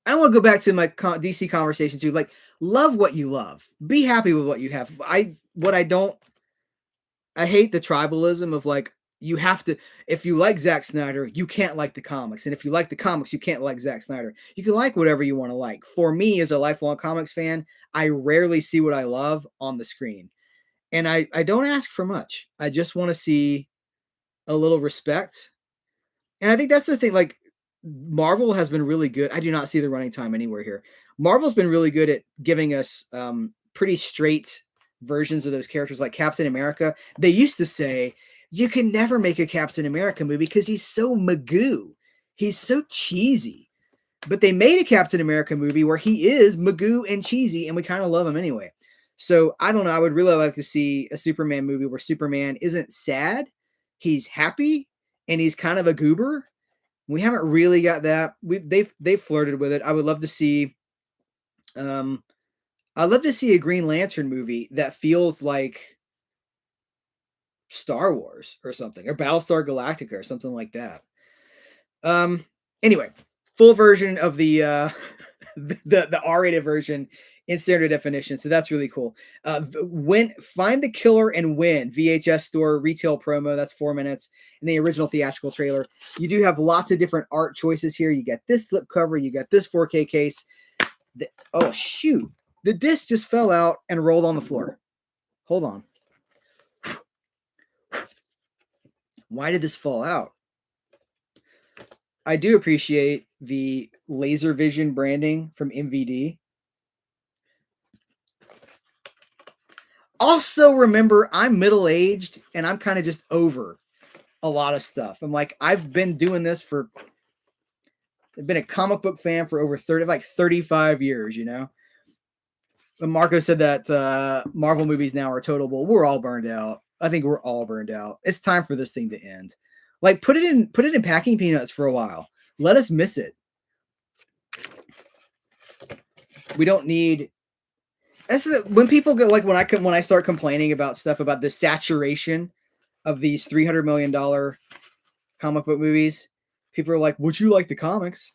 I want to go back to my DC conversation too. Like, love what you love. Be happy with what you have. I hate the tribalism of like, you have to, if you like Zack Snyder, you can't like the comics. And if you like the comics, you can't like Zack Snyder. You can like whatever you want to like. For me, as a lifelong comics fan, I rarely see what I love on the screen. And I don't ask for much. I just want to see a little respect. And I think that's the thing. Like, Marvel has been really good. I do not see the running time anywhere here. Marvel's been really good at giving us pretty straight versions of those characters, like Captain America. They used to say, you can never make a Captain America movie because he's so Magoo. He's so cheesy. But they made a Captain America movie where he is Magoo and cheesy, and we kind of love him anyway. So I don't know. I would really like to see a Superman movie where Superman isn't sad. He's happy, and he's kind of a goober. We haven't really got that. They've flirted with it. I would love to see I'd love to see a Green Lantern movie that feels like Star Wars or something, or Battlestar Galactica or something like that. Anyway, full version of the the R-rated version in standard definition. So that's really cool. Find the Killer and Win VHS store retail promo. That's 4 minutes. And the original theatrical trailer. You do have lots of different art choices here. You got this slipcover. You got this 4K case. Oh, shoot. The disc just fell out and rolled on the floor. Hold on. Why did this fall out? I do appreciate the laser vision branding from MVD. Also, remember, I'm middle-aged and I'm kind of just over a lot of stuff. I'm like, I've been doing this I've been a comic book fan for over 35 years, you know? And Marco said that Marvel movies now are total bull. We're all burned out. I think we're all burned out. It's time for this thing to end. Like, put it in packing peanuts for a while. Let us miss it. We don't need. When people go, like, when I start complaining about stuff about the saturation of these $300 million comic book movies, people are like, would you like the comics?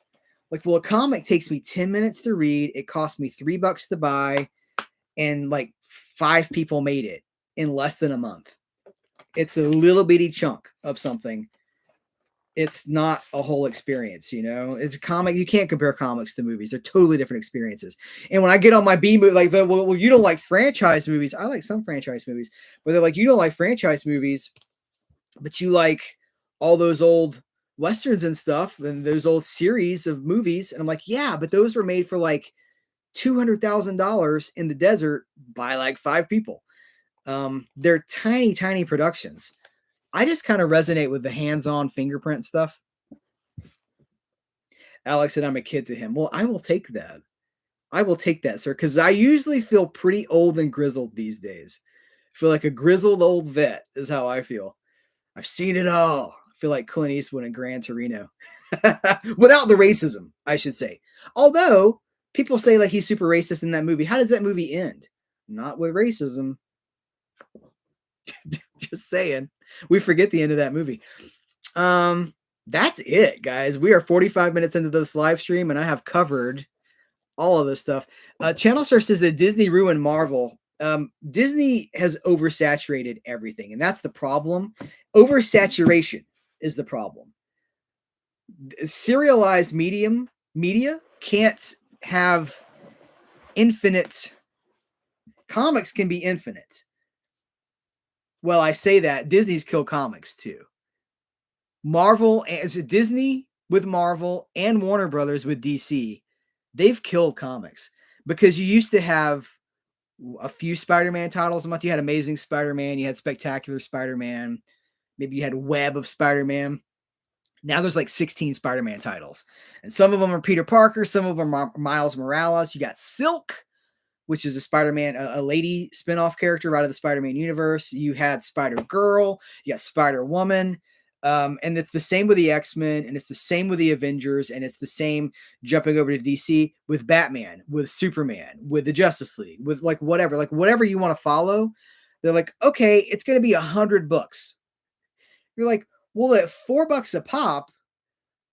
Like, well, a comic takes me 10 minutes to read. It cost me $3 to buy, and like 5 people made it in less than a month. It's a little bitty chunk of something. It's not a whole experience, you know. It's a comic. You can't compare comics to movies. They're totally different experiences. And when I get on my B movie, like, well, you don't like franchise movies. I like some franchise movies, but they're like, you don't like franchise movies, but you like all those old Westerns and stuff and those old series of movies. And I'm like, yeah, but those were made for like $200,000 in the desert by like 5 people. They're tiny, tiny productions. I just kind of resonate with the hands-on fingerprint stuff. Alex said I'm a kid to him. Well, I will take that. I will take that, sir, because I usually feel pretty old and grizzled these days. I feel like a grizzled old vet is how I feel. I've seen it all. I feel like Clint Eastwood in Gran Torino. Without the racism, I should say. Although people say like he's super racist in that movie. How does that movie end? Not with racism. Just saying. We forget the end of that movie. That's it, guys. We are 45 minutes into this live stream, and I have covered all of this stuff. Channel Star says that Disney ruined Marvel. Disney has oversaturated everything, and that's the problem. Oversaturation is the problem. Serialized media can't have infinite. Comics can be infinite. Well, I say that Disney's killed comics too. Marvel, as Disney with Marvel and Warner Brothers with DC, they've killed comics because you used to have a few Spider-Man titles a month. You had Amazing Spider-Man, you had Spectacular Spider-Man, maybe you had Web of Spider-Man. Now there's like 16 Spider-Man titles, and some of them are Peter Parker, some of them are Miles Morales. You got Silk, which is a Spider-Man, a lady spin-off character out of the Spider-Man universe. You had Spider-Girl, you got Spider-Woman, and it's the same with the X-Men, and it's the same with the Avengers, and it's the same jumping over to DC with Batman, with Superman, with the Justice League, with like whatever you want to follow. They're like, okay, it's going to be 100 books. You're like, well, at $4 a pop,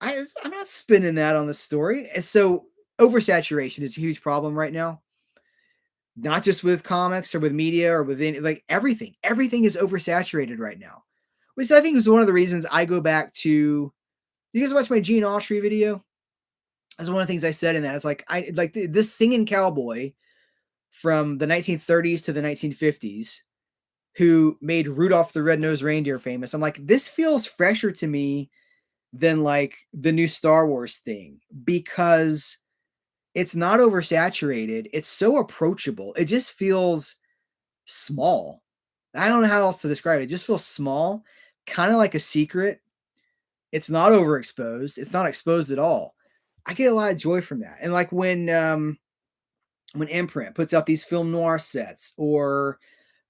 I'm not spending that on the story. And so oversaturation is a huge problem right now. Not just with comics or with media or with like everything. Everything is oversaturated right now. Which I think is one of the reasons I go back to. You guys watch my Gene Autry video? That's one of the things I said in that. It's like I like this singing cowboy from the 1930s to the 1950s who made Rudolph the Red-Nosed Reindeer famous. I'm like, this feels fresher to me than like the new Star Wars thing because it's not oversaturated. It's so approachable. It just feels small. I don't know how else to describe it. It just feels small, kind of like a secret. It's not overexposed. It's not exposed at all. I get a lot of joy from that. And like when Imprint puts out these film noir sets or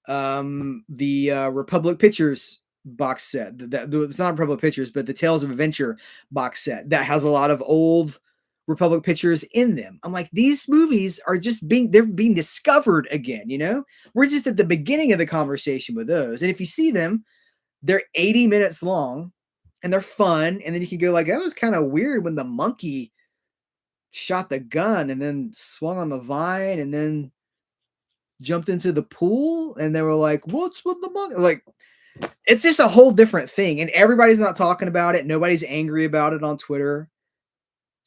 the Republic Pictures box set, it's not Republic Pictures, but the Tales of Adventure box set that has a lot of old Republic Pictures in them. I'm like, these movies are just they're being discovered again, you know? We're just at the beginning of the conversation with those. And if you see them, they're 80 minutes long and they're fun. And then you can go like, that was kind of weird when the monkey shot the gun and then swung on the vine and then jumped into the pool. And they were like, what's with the monkey? Like, it's just a whole different thing. And everybody's not talking about it. Nobody's angry about it on Twitter.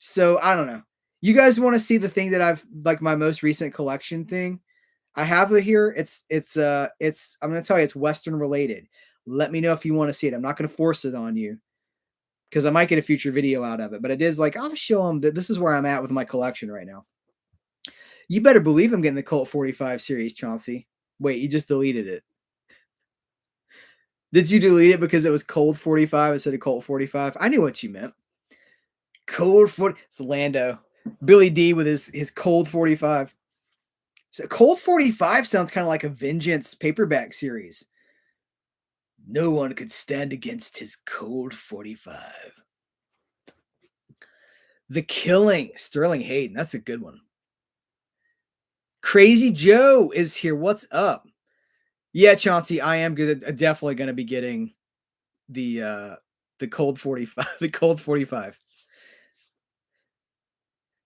So I don't know. You guys want to see the thing that I've like my most recent collection thing? I have it here. It's I'm gonna tell you it's Western related. Let me know if you want to see it. I'm not gonna force it on you because I might get a future video out of it. But it is like I'll show them that this is where I'm at with my collection right now. You better believe I'm getting the Colt 45 series, Chauncey. Wait, you just deleted it. Did you delete it because it was Cold 45 instead of Colt 45? I knew what you meant. Cold 40. It's Lando. Billy D with his Cold 45. So Cold 45 sounds kind of like a Vengeance paperback series. No one could stand against his Cold 45. The Killing, Sterling Hayden. That's a good one. Crazy Joe is here. What's up? Yeah, Chauncey, I am definitely going to be getting the Cold 45. The Cold 45.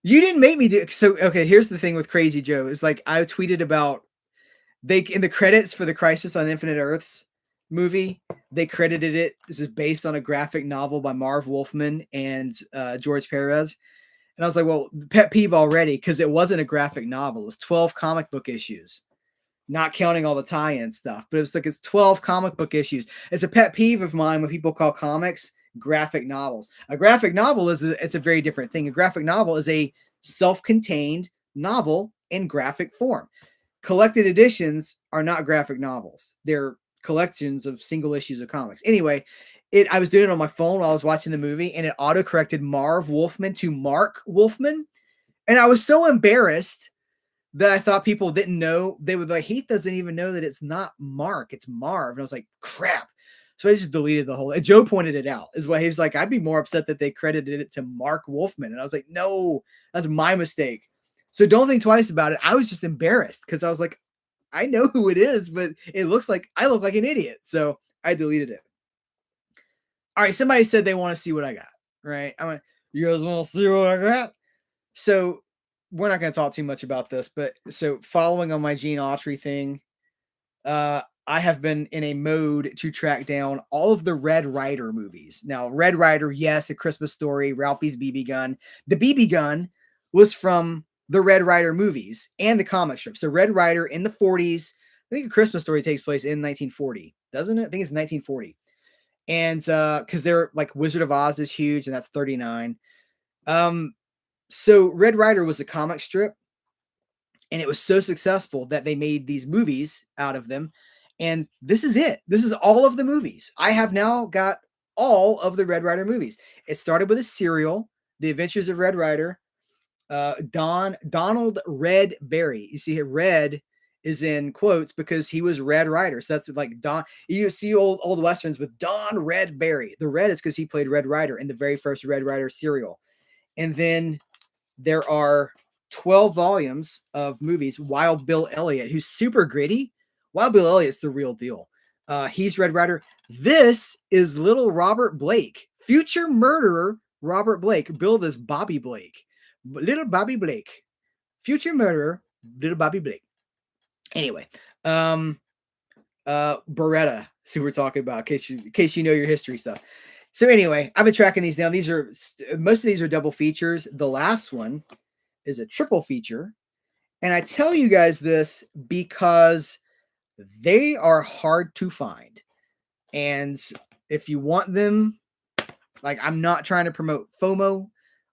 You didn't make me do so. Okay, here's the thing with Crazy Joe is like I tweeted about they in the credits for the Crisis on Infinite Earths movie, they credited it. This is based on a graphic novel by Marv Wolfman and George Perez. And I was like, well, pet peeve already because it wasn't a graphic novel. It was 12 comic book issues, not counting all the tie-in stuff. But it was like it's 12 comic book issues. It's a pet peeve of mine when people call comics graphic novels. A graphic novel it's a very different thing. A graphic novel is a self-contained novel in graphic form. Collected editions are not graphic novels. They're collections of single issues of comics. Anyway, I was doing it on my phone while I was watching the movie, and it auto-corrected Marv Wolfman to Mark Wolfman. And I was so embarrassed that I thought people didn't know. They would like, Heath doesn't even know that it's not Mark, it's Marv. And I was like, crap. So I just deleted the whole. And Joe pointed it out. Is why he was like, I'd be more upset that they credited it to Mark Wolfman, and I was like, no, that's my mistake. So don't think twice about it. I was just embarrassed because I was like, I know who it is, but it looks like I look like an idiot. So I deleted it. All right, somebody said they want to see what I got. Right? I went, you guys want to see what I got? So we're not going to talk too much about this, but so following on my Gene Autry thing, I have been in a mode to track down all of the Red Ryder movies. Now, Red Ryder, yes, A Christmas Story, Ralphie's BB gun. The BB gun was from the Red Ryder movies and the comic strip. So Red Ryder in the 40s. I think A Christmas Story takes place in 1940, doesn't it? I think it's 1940. And because they're like Wizard of Oz is huge, and that's 39. So Red Ryder was a comic strip, and it was so successful that they made these movies out of them. And this is it. This is all of the movies. I have now got all of the Red Ryder movies. It started with a serial, The Adventures of Red Ryder. Donald Red Berry. You see, Red is in quotes because he was Red Ryder. So that's like Don. You see old westerns with Don Red Berry. The red is because he played Red Ryder in the very first Red Ryder serial. And then there are 12 volumes of movies. Wild Bill Elliott, who's super gritty. Wild Bill Elliott's the real deal. He's Red Ryder. This is little Robert Blake, future murderer Robert Blake, billed as Bobby Blake. Little Bobby Blake, future murderer, little Bobby Blake. Anyway, Beretta, who we're talking about, in case you know your history stuff. So anyway, I've been tracking these down. Most of these are double features. The last one is a triple feature. And I tell you guys this because they are hard to find. And if you want them, like, I'm not trying to promote FOMO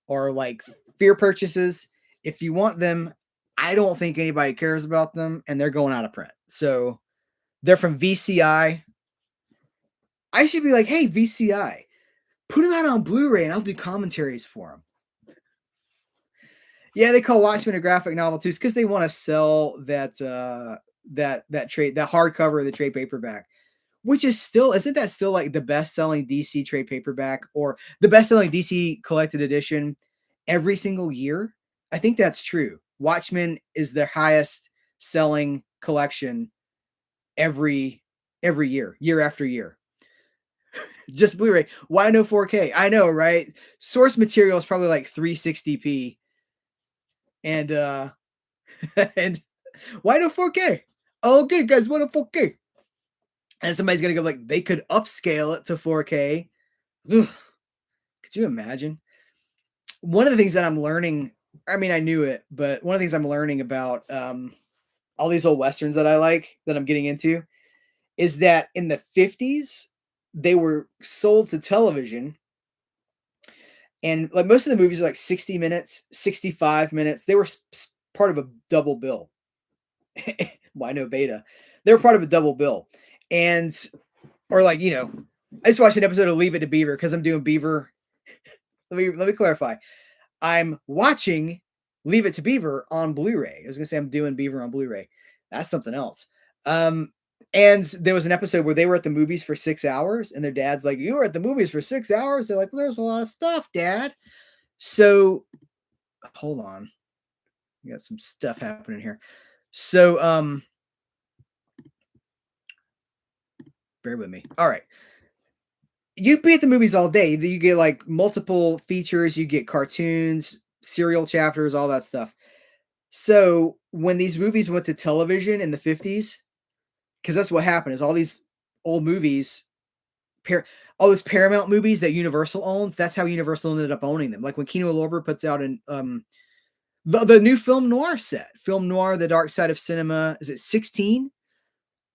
or like fear purchases. If you want them, I don't think anybody cares about them, and they're going out of print. So they're from VCI. I should be like, hey, VCI, put them out on Blu-ray and I'll do commentaries for them. Yeah, they call Watchmen a graphic novel too, because they want to sell that trade, that hardcover of the trade paperback, which is still, isn't that still like the best-selling DC trade paperback or the best-selling DC collected edition every single year? I think that's true. Watchmen is their highest selling collection every year after year. Just Blu-ray. Why no 4K? I know, right? Source material is probably like 360p. And and why no 4K? Oh, good guys, what a 4K? And somebody's gonna go like, they could upscale it to 4K. Ugh. Could you imagine? One of the things that I'm learning, I mean, I knew it, but one of the things I'm learning about all these old westerns that I like, that I'm getting into, is that in the 50s, they were sold to television. And like most of the movies are like 60 minutes, 65 minutes. They were part of a double bill. Why no beta? They were part of a double bill. And, or like, I just watched an episode of Leave It to Beaver because I'm doing Beaver. Let me clarify. I'm watching Leave It to Beaver on Blu-ray. I was gonna say I'm doing Beaver on Blu-ray. That's something else. And there was an episode where they were at the movies for 6 hours, and their dad's like, "You were at the movies for 6 hours?" They're like, "Well, there's a lot of stuff, Dad." So, hold on, we got some stuff happening here. So, bear with me. All right. You'd be at the movies all day. You get like multiple features, you get cartoons, serial chapters, all that stuff. So when these movies went to television in the 50s, because that's what happened, is all these old movies, all those Paramount movies that Universal owns, that's how Universal ended up owning them. Like when Kino Lorber puts out the new film noir set, Film Noir, The Dark Side of Cinema, is it 16?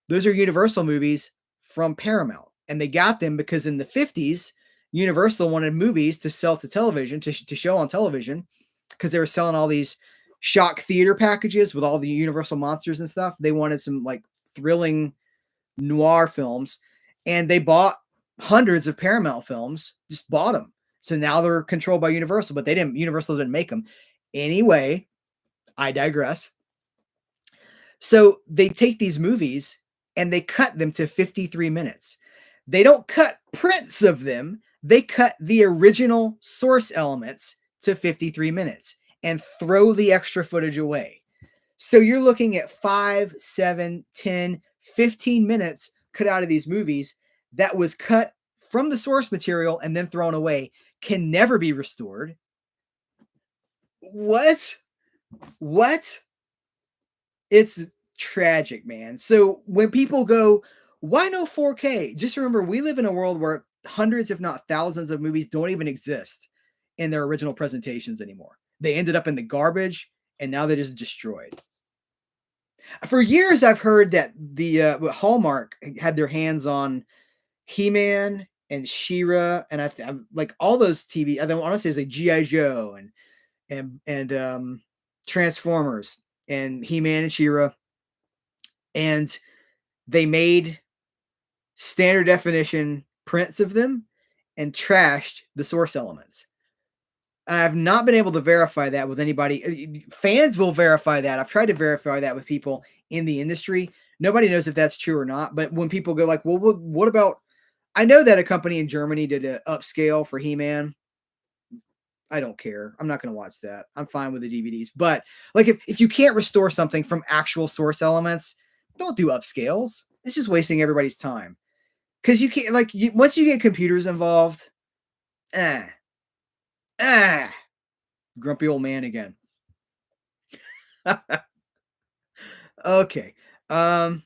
Those are Universal movies from Paramount. And they got them because in the 50s, Universal wanted movies to sell to television, to show on television, because they were selling all these shock theater packages with all the Universal monsters and stuff. They wanted some like thrilling noir films, and they bought hundreds of Paramount films, just bought them. So now they're controlled by Universal, but Universal didn't make them. Anyway, I digress. So they take these movies and they cut them to 53 minutes. They don't cut prints of them, they cut the original source elements to 53 minutes and throw the extra footage away. So you're looking at 5, 7, 10, 15 minutes cut out of these movies that was cut from the source material and then thrown away, can never be restored. What? What? It's tragic, man. So when people go, why no 4K? Just remember, we live in a world where hundreds, if not thousands, of movies don't even exist in their original presentations anymore. They ended up in the garbage and now they're just destroyed. For years, I've heard that the Hallmark had their hands on He-Man and She-Ra, and I'm like all those TV. I want to say it's like GI Joe and Transformers and He-Man and She-Ra, and they made standard definition prints of them and trashed the source elements. I've not been able to verify that with anybody. Fans will verify that. I've tried to verify that with people in the industry. Nobody knows if that's true or not. But when people go like, well, what about, I know that a company in Germany did an upscale for He-Man. I don't care. I'm not going to watch that. I'm fine with the DVDs. But like if you can't restore something from actual source elements, don't do upscales. It's just wasting everybody's time. Because you can't, like, once you get computers involved, grumpy old man again. Okay. What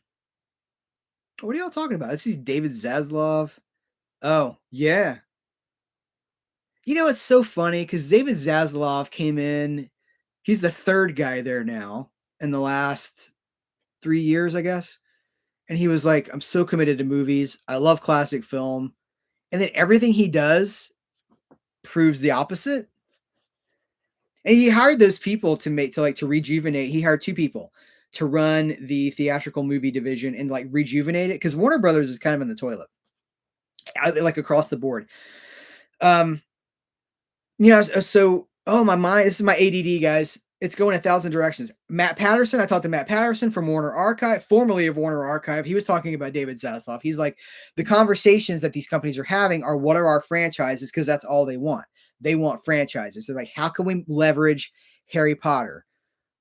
are y'all talking about? This is David Zaslav. Oh, yeah. You know, it's so funny because David Zaslav came in. He's the third guy there now in the last 3 years, I guess. And he was like, I'm so committed to movies. I love classic film. And then everything he does proves the opposite. And he hired those people to rejuvenate. He hired 2 people to run the theatrical movie division and like rejuvenate it because Warner Brothers is kind of in the toilet, like across the board. So oh my mind, this is my ADD, guys. It's going 1,000 directions. Matt Patterson, I talked to Matt Patterson from Warner Archive, formerly of Warner Archive. He was talking about David Zaslav. He's like, the conversations that these companies are having are what are our franchises because that's all they want. They want franchises. They're like, how can we leverage Harry Potter?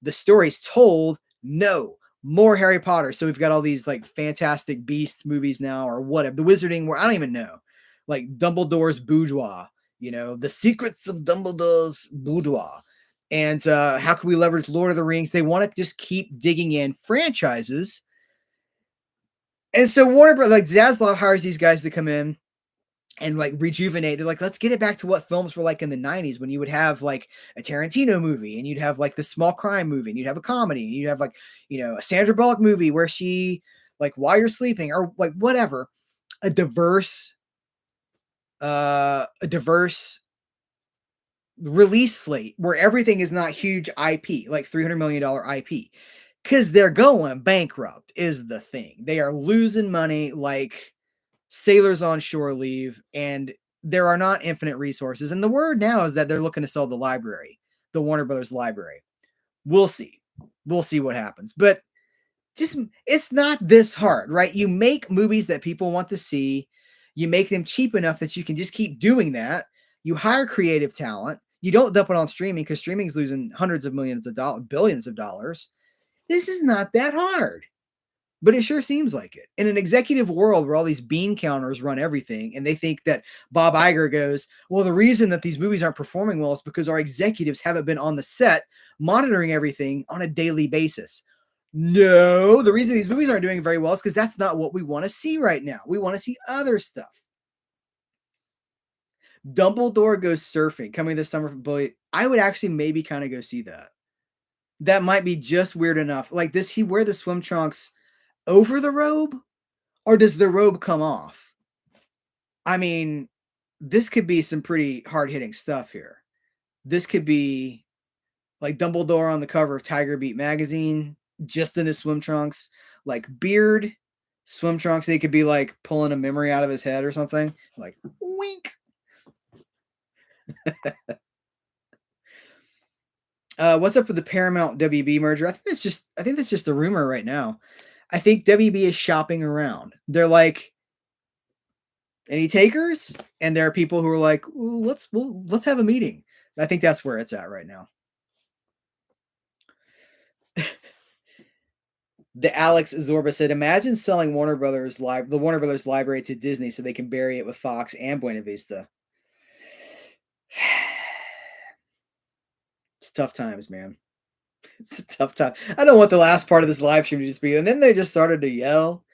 The story's told. No, more Harry Potter. So we've got all these like Fantastic Beast movies now, or whatever. The Wizarding World. I don't even know. Like Dumbledore's Boudoir. The secrets of Dumbledore's Boudoir. And how can we leverage Lord of the Rings? They want to just keep digging in franchises. And so Warner Bros. Like Zaslav hires these guys to come in and like rejuvenate. They're like, let's get it back to what films were like in the 90s when you would have like a Tarantino movie and you'd have like the small crime movie and you'd have a comedy and you'd have like, a Sandra Bullock movie where she like while you're sleeping or like whatever, a diverse release slate where everything is not huge IP, like $300 million IP. Because they're going bankrupt is the thing. They are losing money like sailors on shore leave, and there are not infinite resources. And the word now is that they're looking to sell the library, the Warner Brothers library. We'll see. We'll see what happens. But it's not this hard, right? You make movies that people want to see. You make them cheap enough that you can just keep doing that. You hire creative talent. You don't dump it on streaming because streaming is losing hundreds of millions of dollars, billions of dollars. This is not that hard, but it sure seems like it. In an executive world where all these bean counters run everything and they think that Bob Iger goes, well, the reason that these movies aren't performing well is because our executives haven't been on the set monitoring everything on a daily basis. No, the reason these movies aren't doing very well is because that's not what we want to see right now. We want to see other stuff. Dumbledore Goes Surfing coming this summer from Boy. I would actually maybe kind of go see that. That might be just weird enough. Like, does he wear the swim trunks over the robe or does the robe come off? I mean, this could be some pretty hard-hitting stuff here. This could be like Dumbledore on the cover of Tiger Beat magazine, just in his swim trunks, like beard, swim trunks. They could be like pulling a memory out of his head or something. Like, wink. What's up with the Paramount WB merger? I think that's just a rumor right now. I think WB is shopping around. They're like, Any takers? And there are people who are like, let's have a meeting. I think that's where it's at right now. The Alex Zorba said, "Imagine selling the Warner Brothers library to Disney so they can bury it with Fox and Buena Vista." It's tough times, man. It's a tough time. I don't want the last part of this live stream to just be, and then they just started to yell,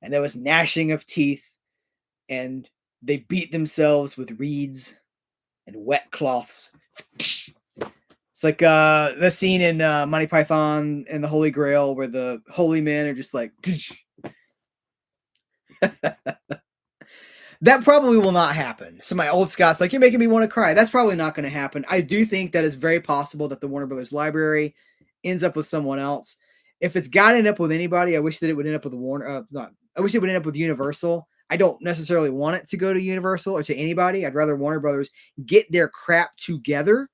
and there was gnashing of teeth, and they beat themselves with reeds and wet cloths. It's like the scene in Monty Python and the Holy Grail where the holy men are just like. That probably will not happen. So my old Scott's like, you're making me want to cry. That's probably not going to happen. I do think that it's very possible that the Warner Brothers library ends up with someone else. If it's got to end up with anybody, I wish that it would end up with I wish it would end up with Universal. I don't necessarily want it to go to Universal or to anybody. I'd rather Warner Brothers get their crap together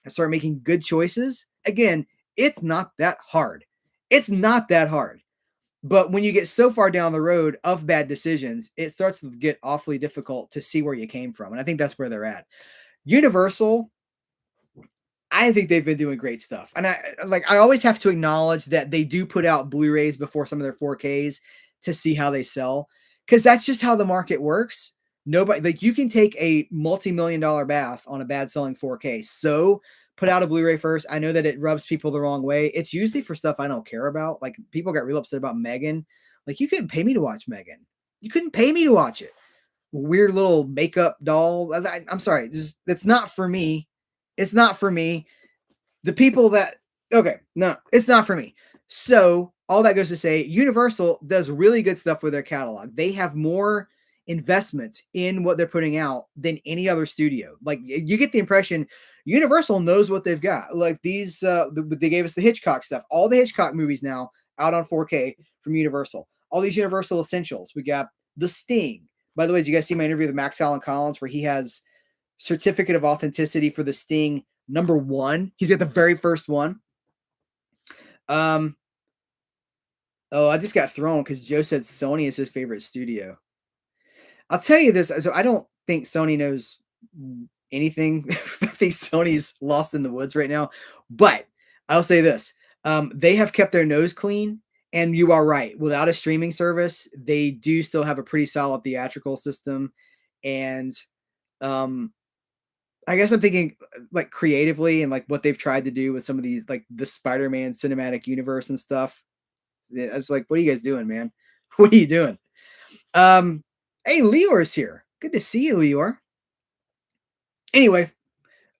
and start making good choices. Again, it's not that hard. It's not that hard. But when you get so far down the road of bad decisions, it starts to get awfully difficult to see where you came from. And I think that's where they're at. Universal, I think they've been doing great stuff. And I always have to acknowledge that they do put out Blu-rays before some of their 4Ks to see how they sell. Because that's just how the market works. Nobody, like, you can take a multi-million-dollar bath on a bad selling 4K. So put out a Blu-ray first. I know that it rubs people the wrong way. It's usually for stuff I don't care about. Like, people got real upset about Megan. Like, you couldn't pay me to watch Megan. You couldn't pay me to watch it. Weird little makeup doll. I'm sorry. It's not for me. It's not for me. The people that, okay, no, it's not for me. So all that goes to say, Universal does really good stuff with their catalog. They have more investment in what they're putting out than any other studio. Like, you get the impression Universal knows what they've got. Like, these, they gave us the Hitchcock stuff. All the Hitchcock movies now out on 4K from Universal. All these Universal essentials. We got The Sting. By the way, did you guys see my interview with Max Allen Collins where he has certificate of authenticity for The Sting #1? He's got the very first one. Oh, I just got thrown because Joe said Sony is his favorite studio. I'll tell you this. So I don't think Sony knows anything. I think Sony's lost in the woods right now. But I'll say this. They have kept their nose clean. And you are right. Without a streaming service, they do still have a pretty solid theatrical system. And I guess I'm thinking like creatively and like what they've tried to do with some of these, like the Spider-Man cinematic universe and stuff. I was like, what are you guys doing, man? What are you doing? Hey, Leor's here. Good to see you, Leor. Anyway,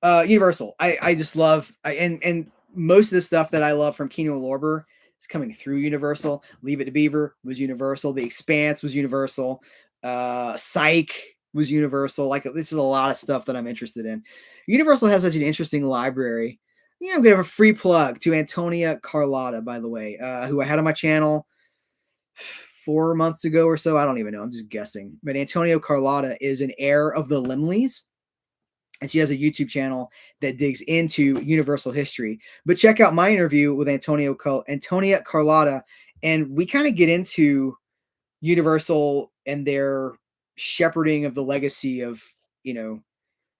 Universal. I just love and most of the stuff that I love from Kino Lorber is coming through Universal. Leave It to Beaver was Universal. The Expanse was Universal. Psych was Universal. Like, this is a lot of stuff that I'm interested in. Universal has such an interesting library. I'm going to give a free plug to Antonia Carlotta, by the way, who I had on my channel 4 months ago or so. I don't even know. I'm just guessing. But Antonio Carlotta is an heir of the Limleys. And she has a YouTube channel that digs into Universal history. But check out my interview with Antonia Carlotta, and we kind of get into Universal and their shepherding of the legacy of,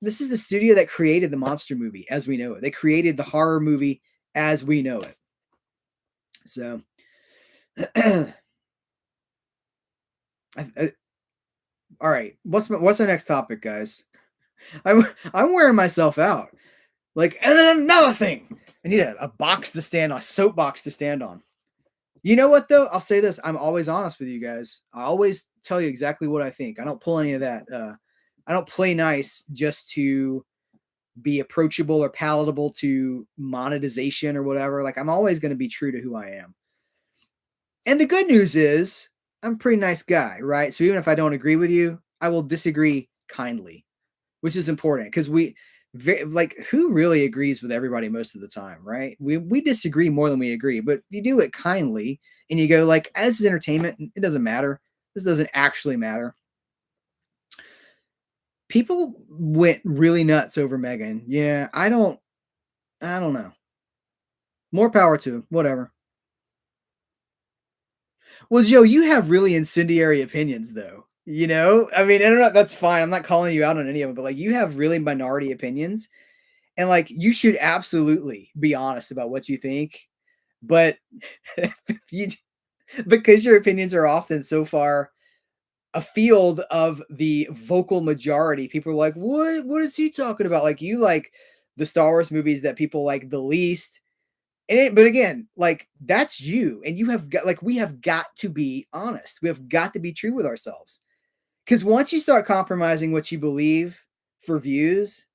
this is the studio that created the monster movie as we know it. They created the horror movie as we know it. So, all right. What's our next topic, guys? I'm wearing myself out. Like, and then another thing. I need a box to stand on, a soapbox to stand on. You know what, though? I'll say this. I'm always honest with you guys. I always tell you exactly what I think. I don't pull any of that. I don't play nice just to be approachable or palatable to monetization or whatever. Like, I'm always going to be true to who I am. And the good news is I'm a pretty nice guy, right? So even if I don't agree with you, I will disagree kindly, which is important because who really agrees with everybody most of the time, right? We disagree more than we agree, but you do it kindly and you go like, this is entertainment. It doesn't matter. This doesn't actually matter. People went really nuts over Megan. Yeah, I don't know. More power to him, whatever. Well, Joe, you have really incendiary opinions though. You know? I mean, and that's fine. I'm not calling you out on any of them, but like you have really minority opinions and like you should absolutely be honest about what you think. But if you because your opinions are often so far afield of the vocal majority, people are like, What is he talking about?" Like you like the Star Wars movies that people like the least. But again, like that's you, and you have got like we have got to be honest. We have got to be true with ourselves. Because once you start compromising what you believe for views,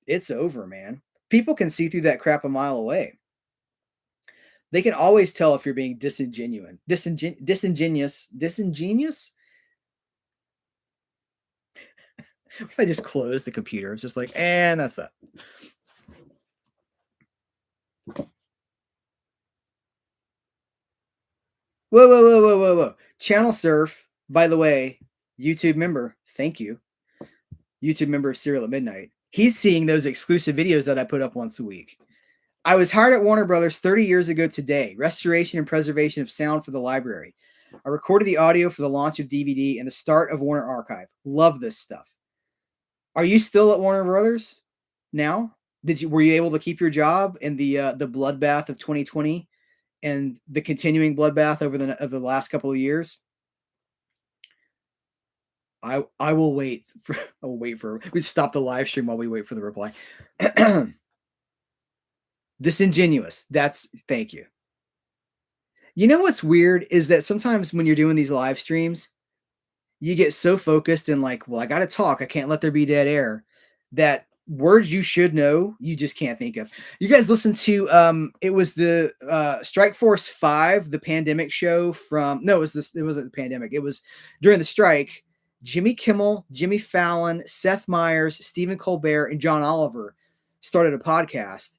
it's over, man. People can see through that crap a mile away. They can always tell if you're being disingenuous. If I just close the computer, it's just like, and that's that. Whoa, whoa, whoa, whoa, whoa, whoa. Channel Surf, by the way, YouTube member. Thank you. YouTube member of Serial at Midnight. He's seeing those exclusive videos that I put up once a week. I was hired at Warner Brothers 30 years ago today. Restoration and preservation of sound for the library. I recorded the audio for the launch of DVD and the start of Warner Archive. Love this stuff. Are you still at Warner Brothers now? Were you able to keep your job in the bloodbath of 2020 and the continuing bloodbath over the last couple of years? I will wait for I'll wait for we stop the live stream while we wait for the reply. Disingenuous. That's thank you. You know what's weird is that sometimes when you're doing these live streams, you get so focused and like, well, I got to talk. I can't let there be dead air. That words you should know, you just can't think of. You guys listen to it was the Strike Force 5, the pandemic show from no, it wasn't the pandemic. It was during the strike. Jimmy Kimmel, Jimmy Fallon, Seth Meyers, Stephen Colbert, and John Oliver started a podcast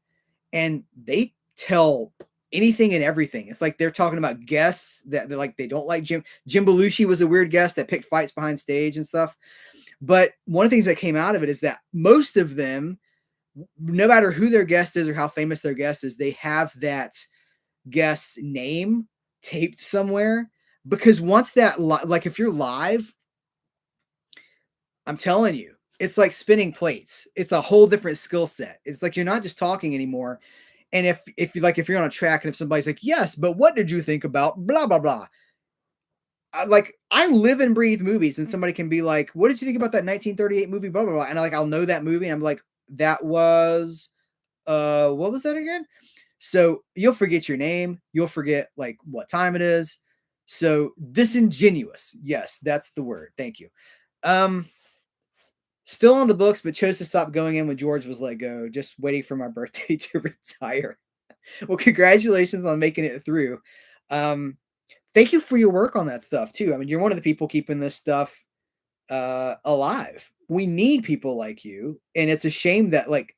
and they tell anything and everything. It's like they're talking about guests that they're like they don't like Jim Belushi was a weird guest that picked fights behind stage and stuff. But one of the things that came out of it is that most of them, no matter who their guest is or how famous their guest is, they have that guest's name taped somewhere. Because once that, like if you're live, I'm telling you, it's like spinning plates. It's a whole different skill set. It's like you're not just talking anymore. And if you're on a track and if somebody's like, yes, but what did you think about blah blah blah? Like I live and breathe movies, and somebody can be like, "What did you think about that 1938 movie?" Blah blah blah, and I'll know that movie, and I'm like, "That was what was that again?" So you'll forget your name, you'll forget like what time it is. So disingenuous, yes, that's the word. Thank you. Um, Still on the books, but chose to stop going in when George was let go. Just waiting for my birthday to retire. Well, congratulations on making it through. Um, Thank you for your work on that stuff too. I mean, you're one of the people keeping this stuff alive. We need people like you, and it's a shame that like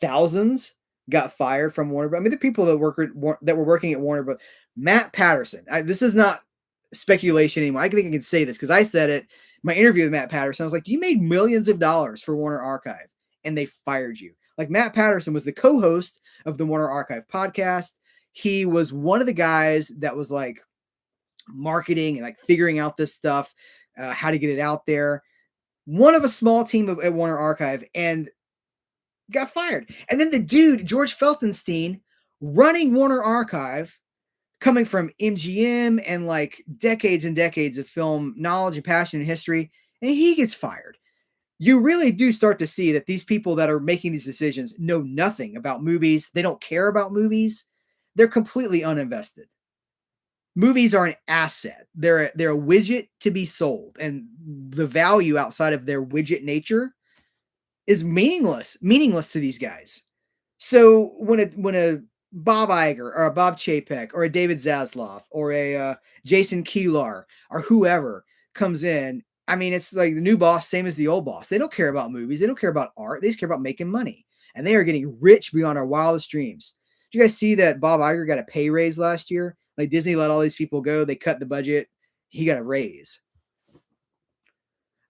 thousands got fired from Warner. I mean, the people that were working at Warner, but Matt Patterson. This is not speculation anymore. I think I can say this because I said it. My interview with Matt Patterson, I was like, "You made millions of dollars for Warner Archive, and they fired you." Like Matt Patterson was the co-host of the Warner Archive podcast. He was one of the guys that was like marketing and like figuring out this stuff, how to get it out there. One of a small team at Warner Archive and got fired. And then the dude, George Felsenstein, running Warner Archive, coming from MGM and like decades and decades of film knowledge and passion and history, and he gets fired. You really do start to see that these people that are making these decisions know nothing about movies. They don't care about movies. They're completely uninvested. Movies are an asset. They're a widget to be sold, and the value outside of their widget nature is meaningless to these guys. So when a Bob Iger or a Bob Chapek or a David Zaslav or a Jason Kilar or whoever comes in, I mean, it's like the new boss, same as the old boss. They don't care about movies. They don't care about art. They just care about making money, and they are getting rich beyond our wildest dreams. Did you guys see that Bob Iger got a pay raise last year? Like Disney let all these people go. They cut the budget. He got a raise.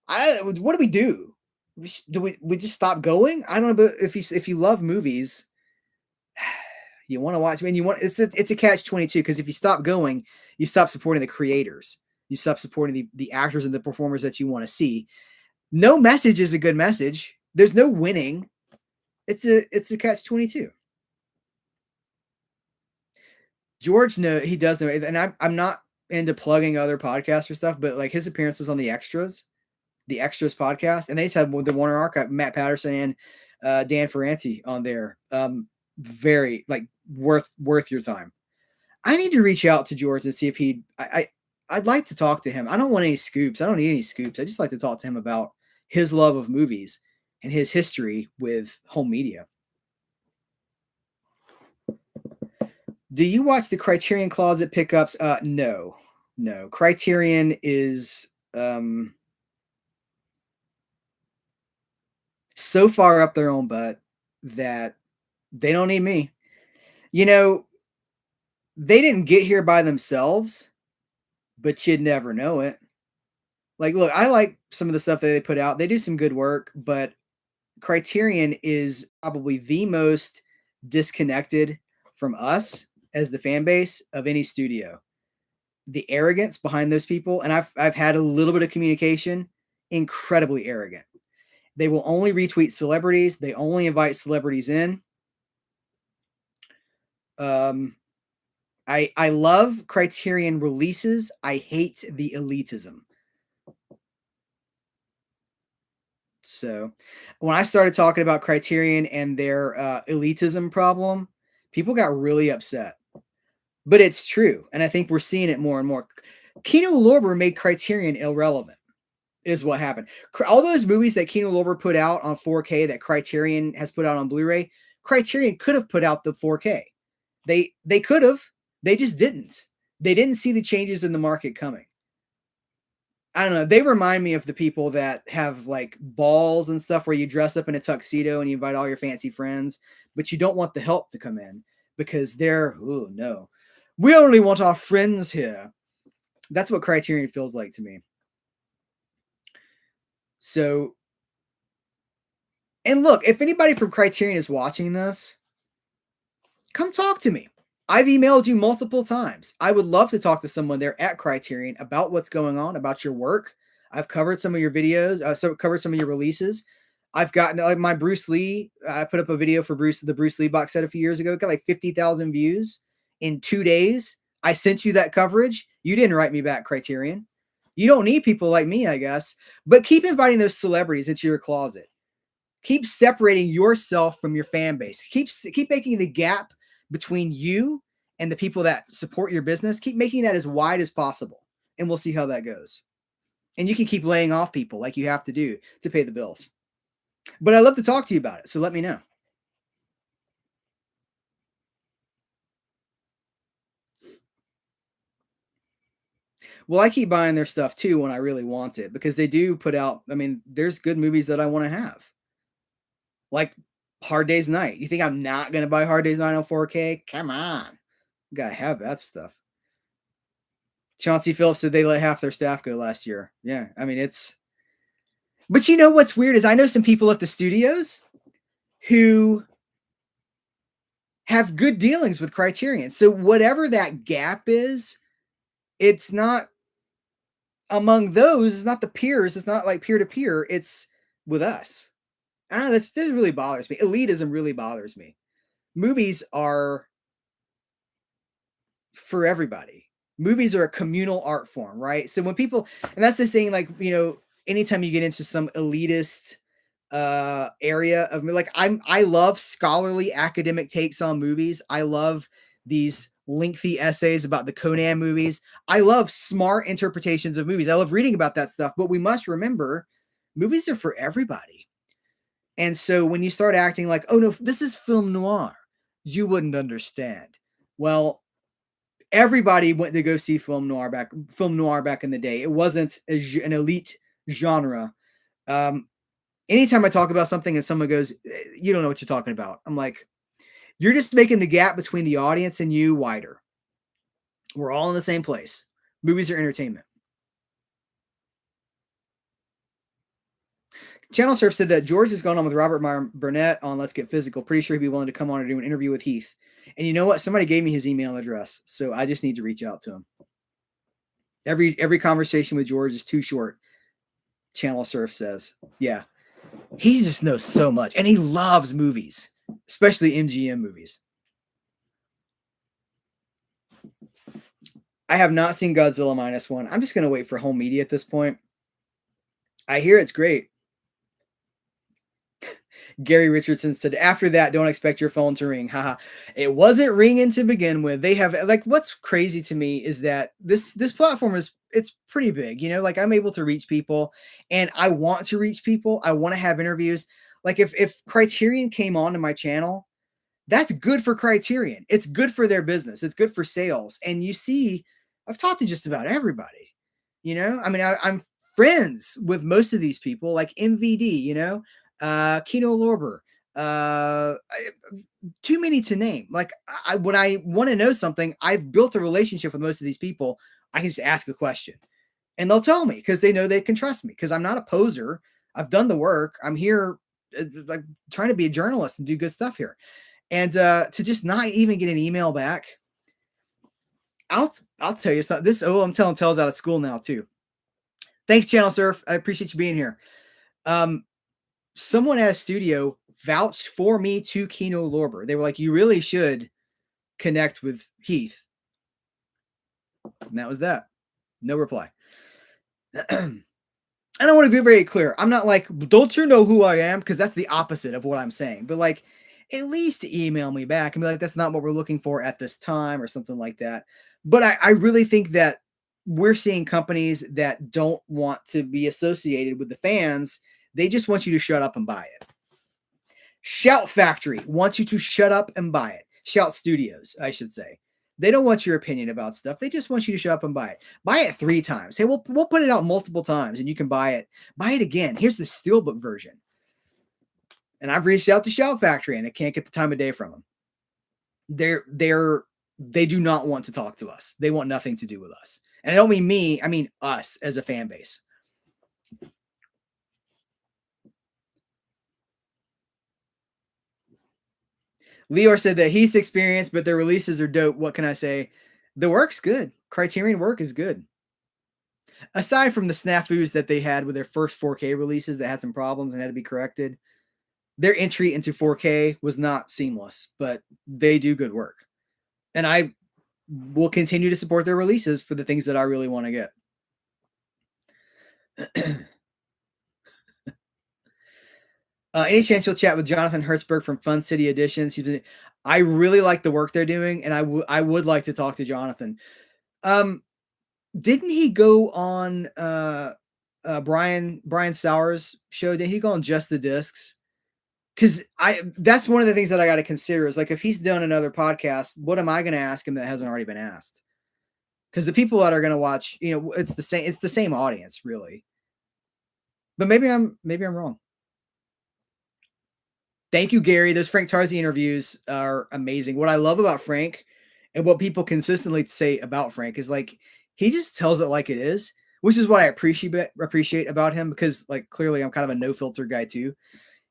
What do we do? We just stop going? I don't know, but if you love movies, you want to watch. I mean, it's a catch 22 because if you stop going, you stop supporting the creators. You stop supporting the actors and the performers that you want to see. No message is a good message. There's no winning. It's a catch 22. George, no, he does know, and I'm not into plugging other podcasts or stuff, but like his appearances on the extras podcast, and they just had the Warner Archive, Matt Patterson and Dan Ferranti on there. Very like worth your time. I need to reach out to George and see if I'd like to talk to him. I don't want any scoops. I don't need any scoops. I just like to talk to him about his love of movies and his history with home media. Do you watch the Criterion Closet pickups? No. Criterion is so far up their own butt that they don't need me. You know, they didn't get here by themselves, but you'd never know it. Like, look, I like some of the stuff that they put out. They do some good work, but Criterion is probably the most disconnected from us as the fan base of any studio. The arrogance behind those people, and I've had a little bit of communication, incredibly arrogant. They will only retweet celebrities. They only invite celebrities in. I love Criterion releases. I hate the elitism. So when I started talking about Criterion and their elitism problem, people got really upset. But it's true. And I think we're seeing it more and more. Kino Lorber made Criterion irrelevant, is what happened. All those movies that Kino Lorber put out on 4K that Criterion has put out on Blu-ray, Criterion could have put out the 4K. They could have. They just didn't. They didn't see the changes in the market coming. I don't know. They remind me of the people that have like balls and stuff where you dress up in a tuxedo and you invite all your fancy friends, but you don't want the help to come in because they're, oh no, we only want our friends here. That's what Criterion feels like to me. So, and look, if anybody from Criterion is watching this, come talk to me. I've emailed you multiple times. I would love to talk to someone there at Criterion about what's going on, about your work. I've covered some of your videos, covered some of your releases. I've gotten like my Bruce Lee. I put up a video for the Bruce Lee box set a few years ago. It got like 50,000 views in 2 days. I sent you that coverage. You didn't write me back, Criterion. You don't need people like me, I guess. But keep inviting those celebrities into your closet. Keep separating yourself from your fan base. Keep making the gap between you and the people that support your business. Keep making that as wide as possible, and we'll see how that goes. And you can keep laying off people like you have to do to pay the bills. But I'd love to talk to you about it, so let me know. Well, I keep buying their stuff too when I really want it because they do put out, I mean, there's good movies that I want to have. Like Hard Day's Night. You think I'm not going to buy Hard Day's Night on 4K? Come on. Gotta have that stuff. Chauncey Phillips said they let half their staff go last year. Yeah, I mean, it's... But you know what's weird is I know some people at the studios who have good dealings with Criterion. So whatever that gap is, it's not among those. It's not the peers. It's not like peer-to-peer. It's with us. I don't know. This really bothers me. Elitism really bothers me. Movies are for everybody. Movies are a communal art form, right? So when people, and that's the thing, like, you know, anytime you get into some elitist area of like, I love scholarly academic takes on movies. I love these lengthy essays about the Conan movies. I love smart interpretations of movies. I love reading about that stuff, but we must remember movies are for everybody. And so when you start acting like, oh no, this is film noir, you wouldn't understand. Well, everybody went to go see film noir back in the day. It wasn't an elite genre. Anytime I talk about something and someone goes, you don't know what you're talking about, I'm like, you're just making the gap between the audience and you wider. We're all in the same place. Movies are entertainment. Channel Surf said that George has gone on with Robert Burnett on Let's Get Physical. Pretty sure he'd be willing to come on and do an interview with Heath. And you know what? Somebody gave me his email address, so I just need to reach out to him. Every conversation with George is too short. Channel Surf says, yeah, he just knows so much, and he loves movies, especially MGM movies. I have not seen Godzilla -1. I'm just gonna wait for home media at this point. I hear it's great. Gary Richardson said, after that, don't expect your phone to ring. Haha. It wasn't ringing to begin with. They have, like, what's crazy to me is that this platform it's pretty big, you know, like I'm able to reach people and I want to reach people. I want to have interviews. Like if Criterion came onto my channel, that's good for Criterion. It's good for their business. It's good for sales. And you see, I've talked to just about everybody. You know, I mean, I'm friends with most of these people, like MVD. You know, Kino Lorber. Too many to name. Like, when I want to know something, I've built a relationship with most of these people. I can just ask a question, and they'll tell me because they know they can trust me. Because I'm not a poser. I've done the work. I'm here, like trying to be a journalist and do good stuff here. And to just not even get an email back, I'll tell you something. I'm telling tales out of school now too. Thanks, Channel Surf. I appreciate you being here. Um, Someone at a studio vouched for me to Kino Lorber. They were like, "You really should connect with Heath," and that was that. No reply. And I want to be very clear. I'm not like, don't you know who I am? Because that's the opposite of what I'm saying. But like, at least email me back and be like, that's not what we're looking for at this time or something like that. But I really think that we're seeing companies that don't want to be associated with the fans. They just want you to shut up and buy it. Shout Factory wants you to shut up and buy it. Shout Studios, I should say. They don't want your opinion about stuff. They just want you to shut up and buy it. Buy it 3 times. Hey, we'll put it out multiple times and you can buy it. Buy it again. Here's the steelbook version. And I've reached out to Shout Factory and I can't get the time of day from them. They do not want to talk to us. They want nothing to do with us. And I don't mean me, I mean us as a fan base. Leor said that he's experienced, but their releases are dope. What can I say? The work's good. Criterion work is good. Aside from the snafus that they had with their first 4K releases that had some problems and had to be corrected, their entry into 4K was not seamless, but they do good work. And I will continue to support their releases for the things that I really want to get. Any chance you'll chat with Jonathan Hertzberg from Fun City Editions? I really like the work they're doing, and I would like to talk to Jonathan. Didn't he go on Brian Sauer's show? Didn't he go on Just the Discs? Because that's one of the things that I got to consider is like if he's done another podcast, what am I going to ask him that hasn't already been asked? Because the people that are going to watch, you know, it's the same audience really. But maybe I'm wrong. Thank you, Gary. Those Frank Tarzi interviews are amazing. What I love about Frank and what people consistently say about Frank is like he just tells it like it is, which is what I appreciate about him because like clearly I'm kind of a no filter guy too.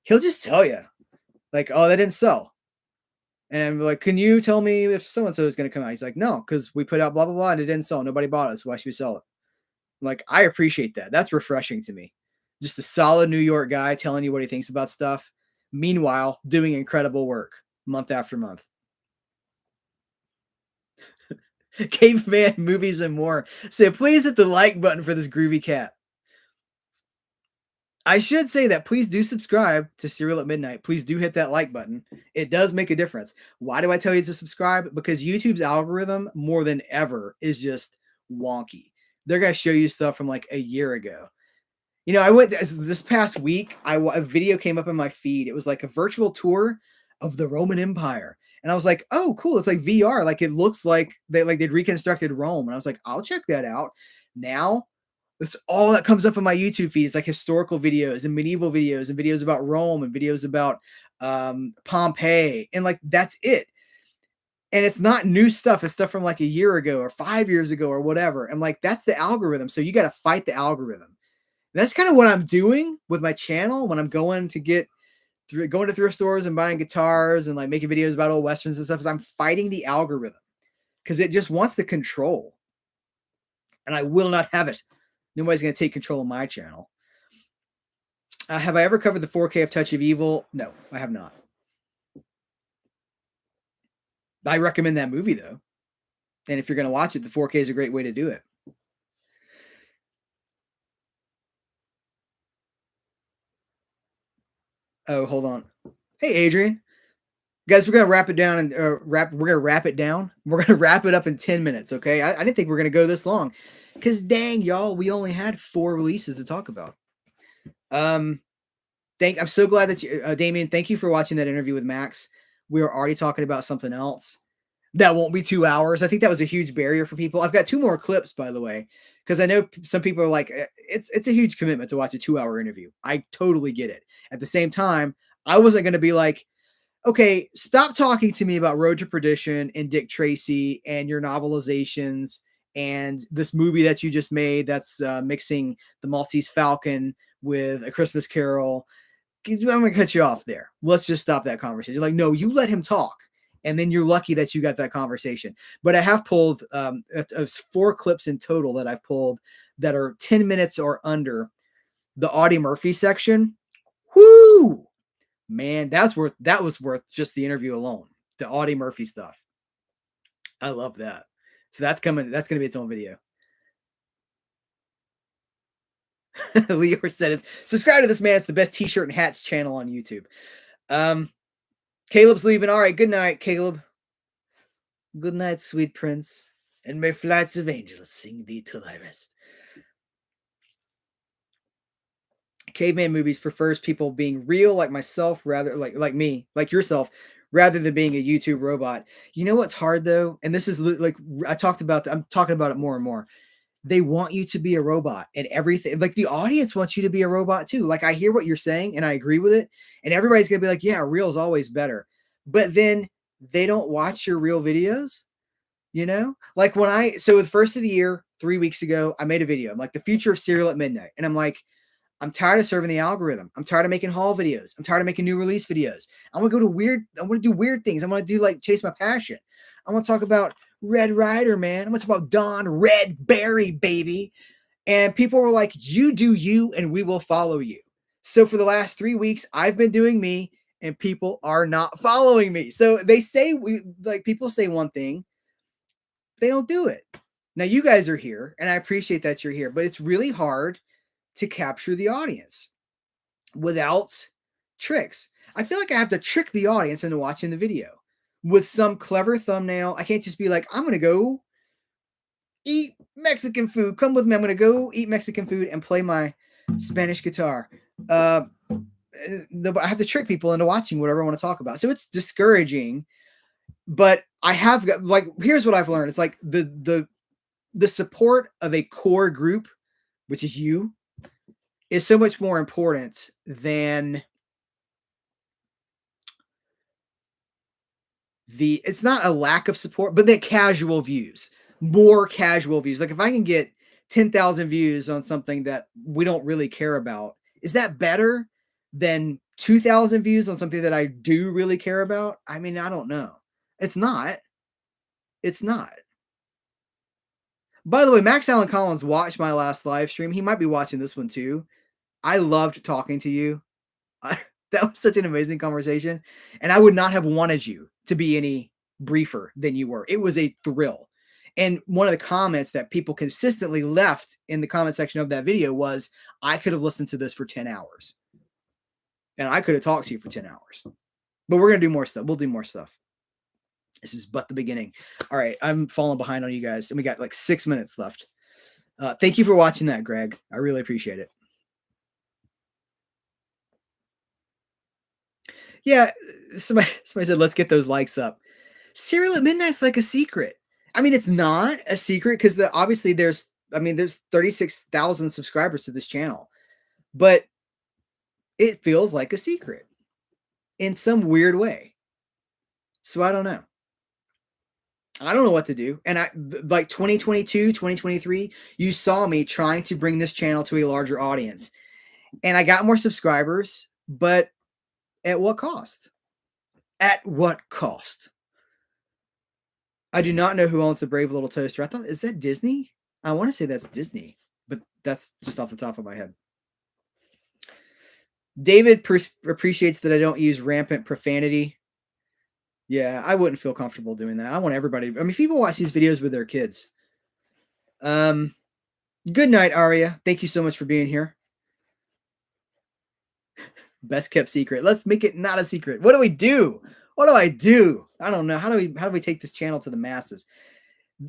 He'll just tell you like, oh, that didn't sell. And I'm like, can you tell me if so and so is going to come out? He's like, no, because we put out blah blah blah and it didn't sell. Nobody bought it, so why should we sell it? I'm like, I appreciate that. That's refreshing to me. Just a solid New York guy telling you what he thinks about stuff. Meanwhile, doing incredible work month after month. Caveman movies and more. So please hit the like button for this groovy cat. I should say that please do subscribe to Serial at Midnight. Please do hit that like button. It does make a difference. Why do I tell you to subscribe? Because YouTube's algorithm, more than ever, is just wonky. They're going to show you stuff from like a year ago. You know, I went this past week, a video came up in my feed. It was like a virtual tour of the Roman Empire. And I was like, oh, cool. It's like VR. Like it looks like they'd reconstructed Rome. And I was like, I'll check that out. Now, that's all that comes up in my YouTube feed. It's like historical videos and medieval videos and videos about Rome and videos about Pompeii. And like, that's it. And it's not new stuff. It's stuff from like a year ago or 5 years ago or whatever. And like, that's the algorithm. So you got to fight the algorithm. That's kind of what I'm doing with my channel when I'm going to thrift stores and buying guitars and like making videos about old Westerns and stuff is I'm fighting the algorithm because it just wants to control. and I will not have it. Nobody's going to take control of my channel. Have I ever covered the 4K of Touch of Evil? No, I have not. I recommend that movie, though. And if you're going to watch it, the 4K is a great way to do it. Oh, hold on. Hey, Adrian. Guys, we're gonna wrap it down and we're gonna wrap it down. We're gonna wrap it up in 10 minutes, okay? I didn't think we are gonna go this long. Cause dang, y'all, we only had 4 releases to talk about. I'm so glad that you Damien, thank you for watching that interview with Max. We were already talking about something else. That won't be 2 hours. I think that was a huge barrier for people. I've got 2 more clips, by the way, because I know some people are like, it's a huge commitment to watch a 2-hour interview. I totally get it. At the same time, I wasn't gonna be like, okay, stop talking to me about Road to Perdition and Dick Tracy and your novelizations and this movie that you just made that's mixing the Maltese Falcon with A Christmas Carol. I'm going to cut you off there. Let's just stop that conversation. Like, no, you let him talk. And then you're lucky that you got that conversation. But I have pulled 4 clips in total that I've pulled that are 10 minutes or under. The Audie Murphy section. Whoo! Man, that was worth just the interview alone. The Audie Murphy stuff. I love that. So that's coming. That's going to be its own video. Leor said it. Subscribe to this man. It's the best t-shirt and hats channel on YouTube. Caleb's leaving. All right. Good night, Caleb. Good night, sweet prince. And may flights of angels sing thee to thy rest. Caveman movies prefers people being real like myself, rather like me, like yourself, rather than being a YouTube robot. You know what's hard though? And this is like I'm talking about it more and more. They want you to be a robot and everything. Like the audience wants you to be a robot too. Like I hear what you're saying and I agree with it. And everybody's gonna be like, yeah, real is always better. But then they don't watch your real videos. You know, like so the first of the year, 3 weeks ago, I made a video. I'm like the future of cereal at midnight. And I'm like, I'm tired of serving the algorithm. I'm tired of making haul videos. I'm tired of making new release videos. I want to do weird things. I want to do like chase my passion. I want to talk about Red Rider, man. I want to talk about Don Red Berry, baby. And people were like, you do you and we will follow you. So for the last 3 weeks, I've been doing me and people are not following me. So they say people say one thing, they don't do it. Now you guys are here and I appreciate that you're here, but it's really hard to capture the audience without tricks. I feel like I have to trick the audience into watching the video with some clever thumbnail. I can't just be like, I'm going to go eat Mexican food. Come with me. I'm going to go eat Mexican food and play my Spanish guitar. I have to trick people into watching whatever I want to talk about. So it's discouraging, but I have got here's what I've learned. It's like the support of a core group, which is you, is so much more important than it's not a lack of support, but the casual views, more casual views. Like if I can get 10,000 views on something that we don't really care about, is that better than 2,000 views on something that I do really care about? I mean, I don't know. It's not. It's not. By the way, Max Allen Collins watched my last live stream. He might be watching this one too. I loved talking to you. That was such an amazing conversation. And I would not have wanted you to be any briefer than you were. It was a thrill. And one of the comments that people consistently left in the comment section of that video was, I could have listened to this for 10 hours. And I could have talked to you for 10 hours. But we're going to do more stuff. We'll do more stuff. This is but the beginning. All right. I'm falling behind on you guys. And we got like 6 minutes left. Thank you for watching that, Greg. I really appreciate it. Yeah, somebody said, let's get those likes up. Cereal at Midnight's like a secret. I mean, it's not a secret because obviously there's 36,000 subscribers to this channel, but it feels like a secret in some weird way. So I don't know. I don't know what to do. And like 2022, 2023, you saw me trying to bring this channel to a larger audience. And I got more subscribers, but at what cost? At what cost? I do not know who owns the Brave Little Toaster. I thought, is that Disney? I want to say that's Disney, but that's just off the top of my head. David appreciates that I don't use rampant profanity. Yeah, I wouldn't feel comfortable doing that. I want everybody. I mean, people watch these videos with their kids. Good night, Aria. Thank you so much for being here. Best kept secret. Let's make it not a secret. What do we do? What do I do? I don't know. How do we take this channel to the masses?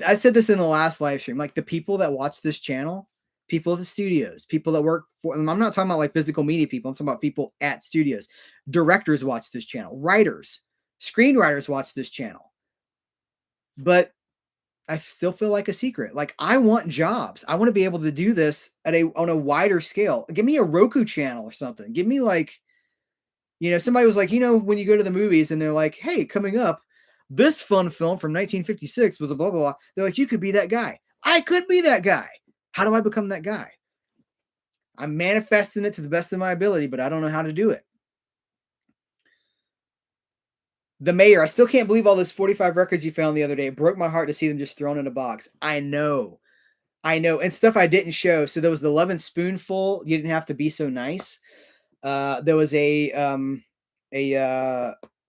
I said this in the last live stream. Like the people that watch this channel, people at the studios, people that work for them. I'm not talking about like physical media people. I'm talking about people at studios. Directors watch this channel. Writers, screenwriters watch this channel. But I still feel like a secret. Like I want jobs. I want to be able to do this on a wider scale. Give me a Roku channel or something. Give me like, somebody was like, when you go to the movies and they're like, hey, coming up, this fun film from 1956 was a blah, blah, blah. They're like, you could be that guy. I could be that guy. How do I become that guy? I'm manifesting it to the best of my ability, but I don't know how to do it. The mayor, I still can't believe all those 45 records you found the other day. It broke my heart to see them just thrown in a box. I know. And stuff I didn't show. So there was the Love and Spoonful. You didn't have to be so nice. There was the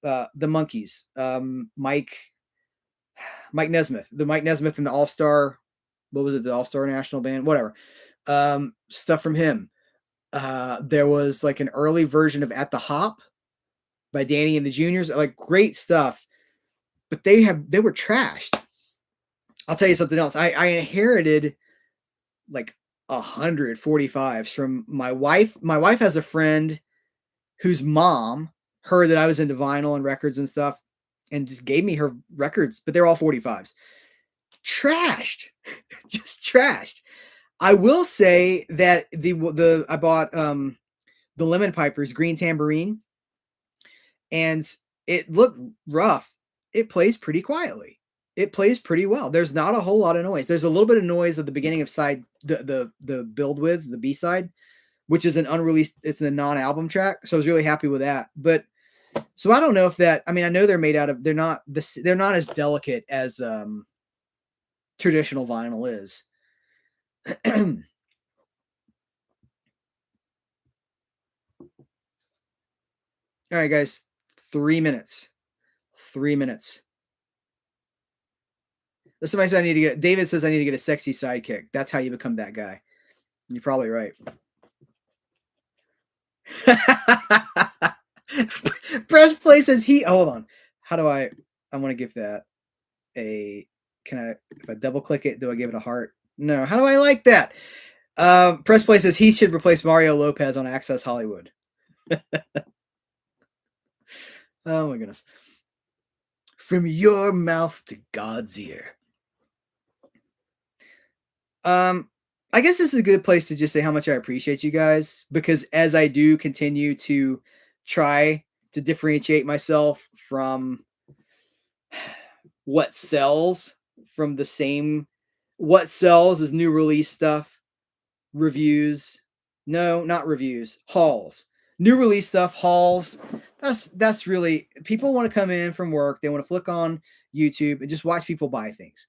Monkees. Mike Nesmith. The Mike Nesmith and the All-Star. What was it? The All-Star National Band? Whatever. Stuff from him. There was like an early version of At the Hop by Danny and the Juniors. Like great stuff. But they were trashed. I'll tell you something else. I inherited like 145s from my wife. My wife has a friend whose mom heard that I was into vinyl and records and stuff and just gave me her records, but they're all 45s. Trashed. Just trashed. I will say that I bought the Lemon Pipers Green Tambourine and it looked rough. It plays pretty quietly. It plays pretty well. There's not a whole lot of noise. There's a little bit of noise at the beginning of the build with the B-side, which is an unreleased, it's a non-album track. So I was really happy with that. But so I don't know if that, I mean, I know they're made out of, they're not as delicate as traditional vinyl is. All right, guys, 3 minutes. 3 minutes. Somebody says David says I need to get a sexy sidekick. That's how you become that guy. You're probably right. Press play says hold on. How do I want to give that if I double click it, do I give it a heart? No. How do I like that? Press play says he should replace Mario Lopez on Access Hollywood. Oh my goodness. From your mouth to God's ear. I guess this is a good place to just say how much I appreciate you guys, because as I do continue to try to differentiate myself from what sells from the same, what sells is new release stuff, reviews. No, not reviews, hauls. New release stuff, hauls. That's really, people want to come in from work. They want to flick on YouTube and just watch people buy things.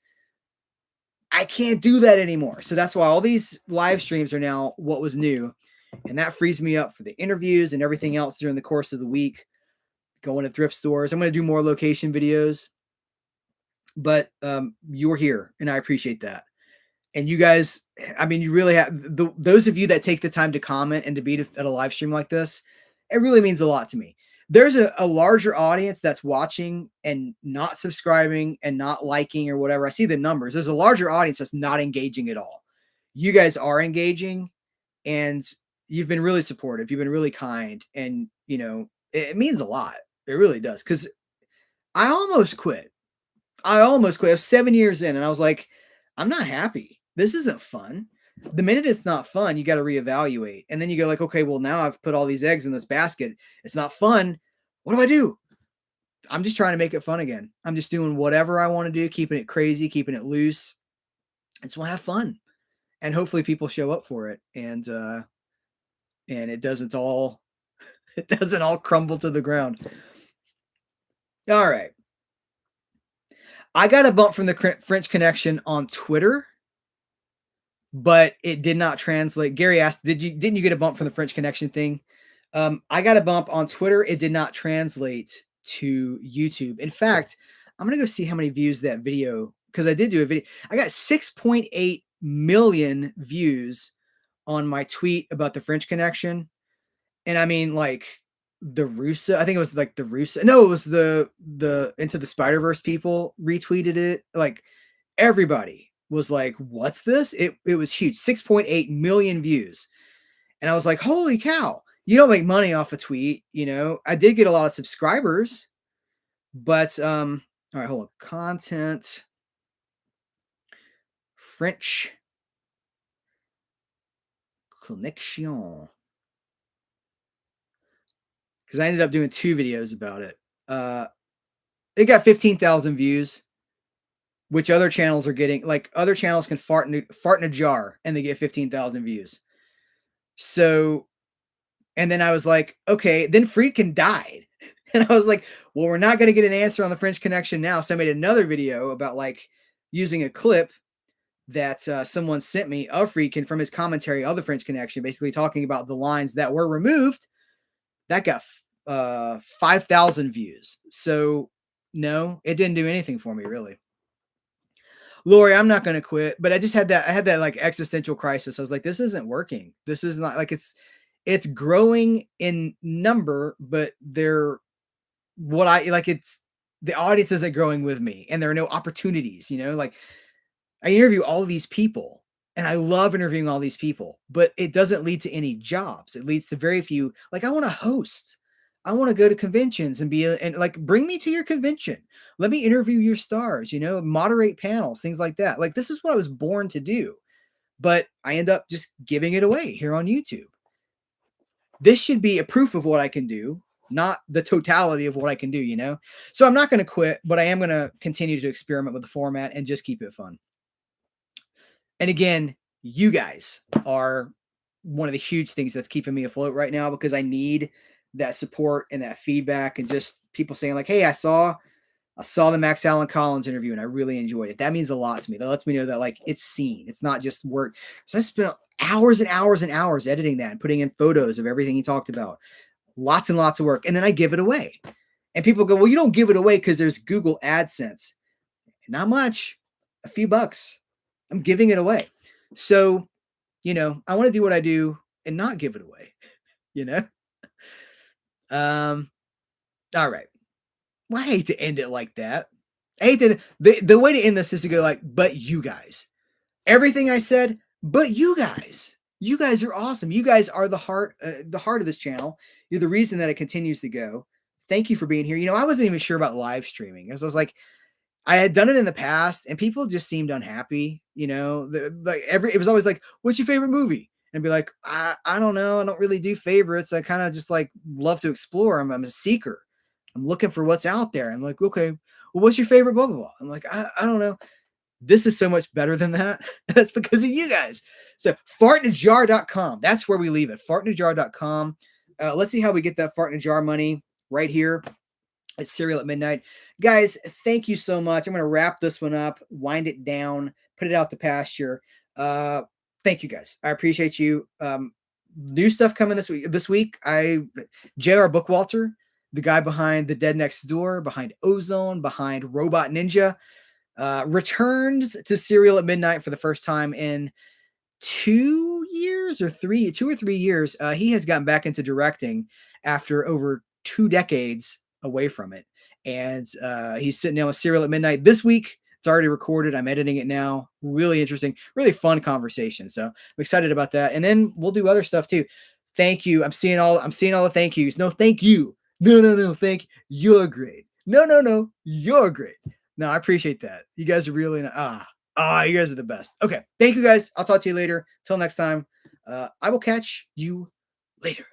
I can't do that anymore. So that's why all these live streams are now what was new. And that frees me up for the interviews and everything else during the course of the week. Going to thrift stores. I'm going to do more location videos. But you're here, and I appreciate that. And you guys, I mean, you really have, those of you that take the time to comment and to be at a live stream like this, it really means a lot to me. There's a larger audience that's watching and not subscribing and not liking or whatever. I see the numbers. There's a larger audience that's not engaging at all. You guys are engaging, and you've been really supportive. You've been really kind, and it means a lot. It really does. Because I almost quit. I was 7 years in, and I was like, I'm not happy. This isn't fun. The minute it's not fun, you got to reevaluate. And then you go like, okay, well, now I've put all these eggs in this basket. It's not fun. What do I do? I'm just trying to make it fun again. I'm just doing whatever I want to do, keeping it crazy, keeping it loose. And so we'll have fun. And hopefully people show up for it. And it doesn't all crumble to the ground. All right. I got a bump from the French Connection on Twitter. but it did not translate. Gary asked, didn't you get a bump from the French Connection thing? I got a bump on Twitter. It did not translate to YouTube. In fact, I'm gonna go see how many views that video, because I did do a video. I got 6.8 million views on my tweet about the French Connection. And I mean, like the Russo, I think it was like the Russo. No, it was the Into the Spider-Verse people retweeted it. Like everybody was like, "What's this?" It was huge, 6.8 million views, and I was like, "Holy cow!" You don't make money off a tweet, you know. I did get a lot of subscribers, but all right, hold on. Content French Connection, because I ended up doing 2 videos about it. It got 15,000 views, which other channels are getting. Like other channels can fart in a jar and they get 15,000 views. So, and then I was like, okay, then Friedkin died. And I was like, well, we're not going to get an answer on the French Connection now. So I made another video about like using a clip that someone sent me of Friedkin from his commentary of the French Connection, basically talking about the lines that were removed. That got 5,000 views. So no, it didn't do anything for me really. Lori, I'm not going to quit, but I just had that. I had that like existential crisis. I was like, this isn't working. This is not like it's growing in number, but they're what I like. It's the audience isn't growing with me, and there are no opportunities. You know, like I interview all these people, and I love interviewing all these people, but it doesn't lead to any jobs. It leads to very few. Like I want to host. I want to go to conventions and and like bring me to your convention. Let me interview your stars, you know, moderate panels, things like that. Like this is what I was born to do, but I end up just giving it away here on YouTube. This should be a proof of what I can do, not the totality of what I can do, you know? So I'm not going to quit, but I am going to continue to experiment with the format and just keep it fun. And again, you guys are one of the huge things that's keeping me afloat right now, because I need that support and that feedback and just people saying like, "Hey, I saw the Max Allen Collins interview and I really enjoyed it." That means a lot to me. That lets me know that like it's seen. It's not just work. So I spent hours and hours and hours editing that and putting in photos of everything he talked about. Lots and lots of work. And then I give it away. And people go, "Well, you don't give it away because there's Google AdSense." Not much. A few bucks. I'm giving it away. So, you know, I want to do what I do and not give it away, you know? All right. Well, I hate to end it like that. I hate to the way to end this is to go like, but you guys. Everything I said, but you guys. You guys are awesome. You guys are the heart of this channel. You're the reason that it continues to go. Thank you for being here. You know, I wasn't even sure about live streaming, because I was like, I had done it in the past and people just seemed unhappy, you know, it was always like, "What's your favorite movie?" And I'd be like, I don't know. I don't really do favorites. I kind of just like love to explore. I'm a seeker. I'm looking for what's out there. I'm like, okay, well, what's your favorite blah, blah, blah? I'm like, I don't know. This is so much better than that. That's because of you guys. So fartinajar.com. That's where we leave it. Fartinajar.com. Let's see how we get that fart in a jar money right here. It's Serial at Midnight. Guys, thank you so much. I'm going to wrap this one up, wind it down, put it out to pasture. Thank you guys. I appreciate you. New stuff coming this week. J.R. Bookwalter, the guy behind The Dead Next Door, behind Ozone, behind Robot Ninja, returns to Serial at Midnight for the first time in 2 or 3 years. He has gotten back into directing after over 2 decades away from it. And he's sitting down with Serial at Midnight this week. It's already recorded. I'm editing it now. Really interesting, really fun conversation. So I'm excited about that. And then we'll do other stuff too. Thank you. I'm seeing all the thank yous. No, thank you. No. Thank you. You're great. No. You're great. No, I appreciate that. You guys are really you guys are the best. Okay. Thank you guys. I'll talk to you later. Till next time. I will catch you later.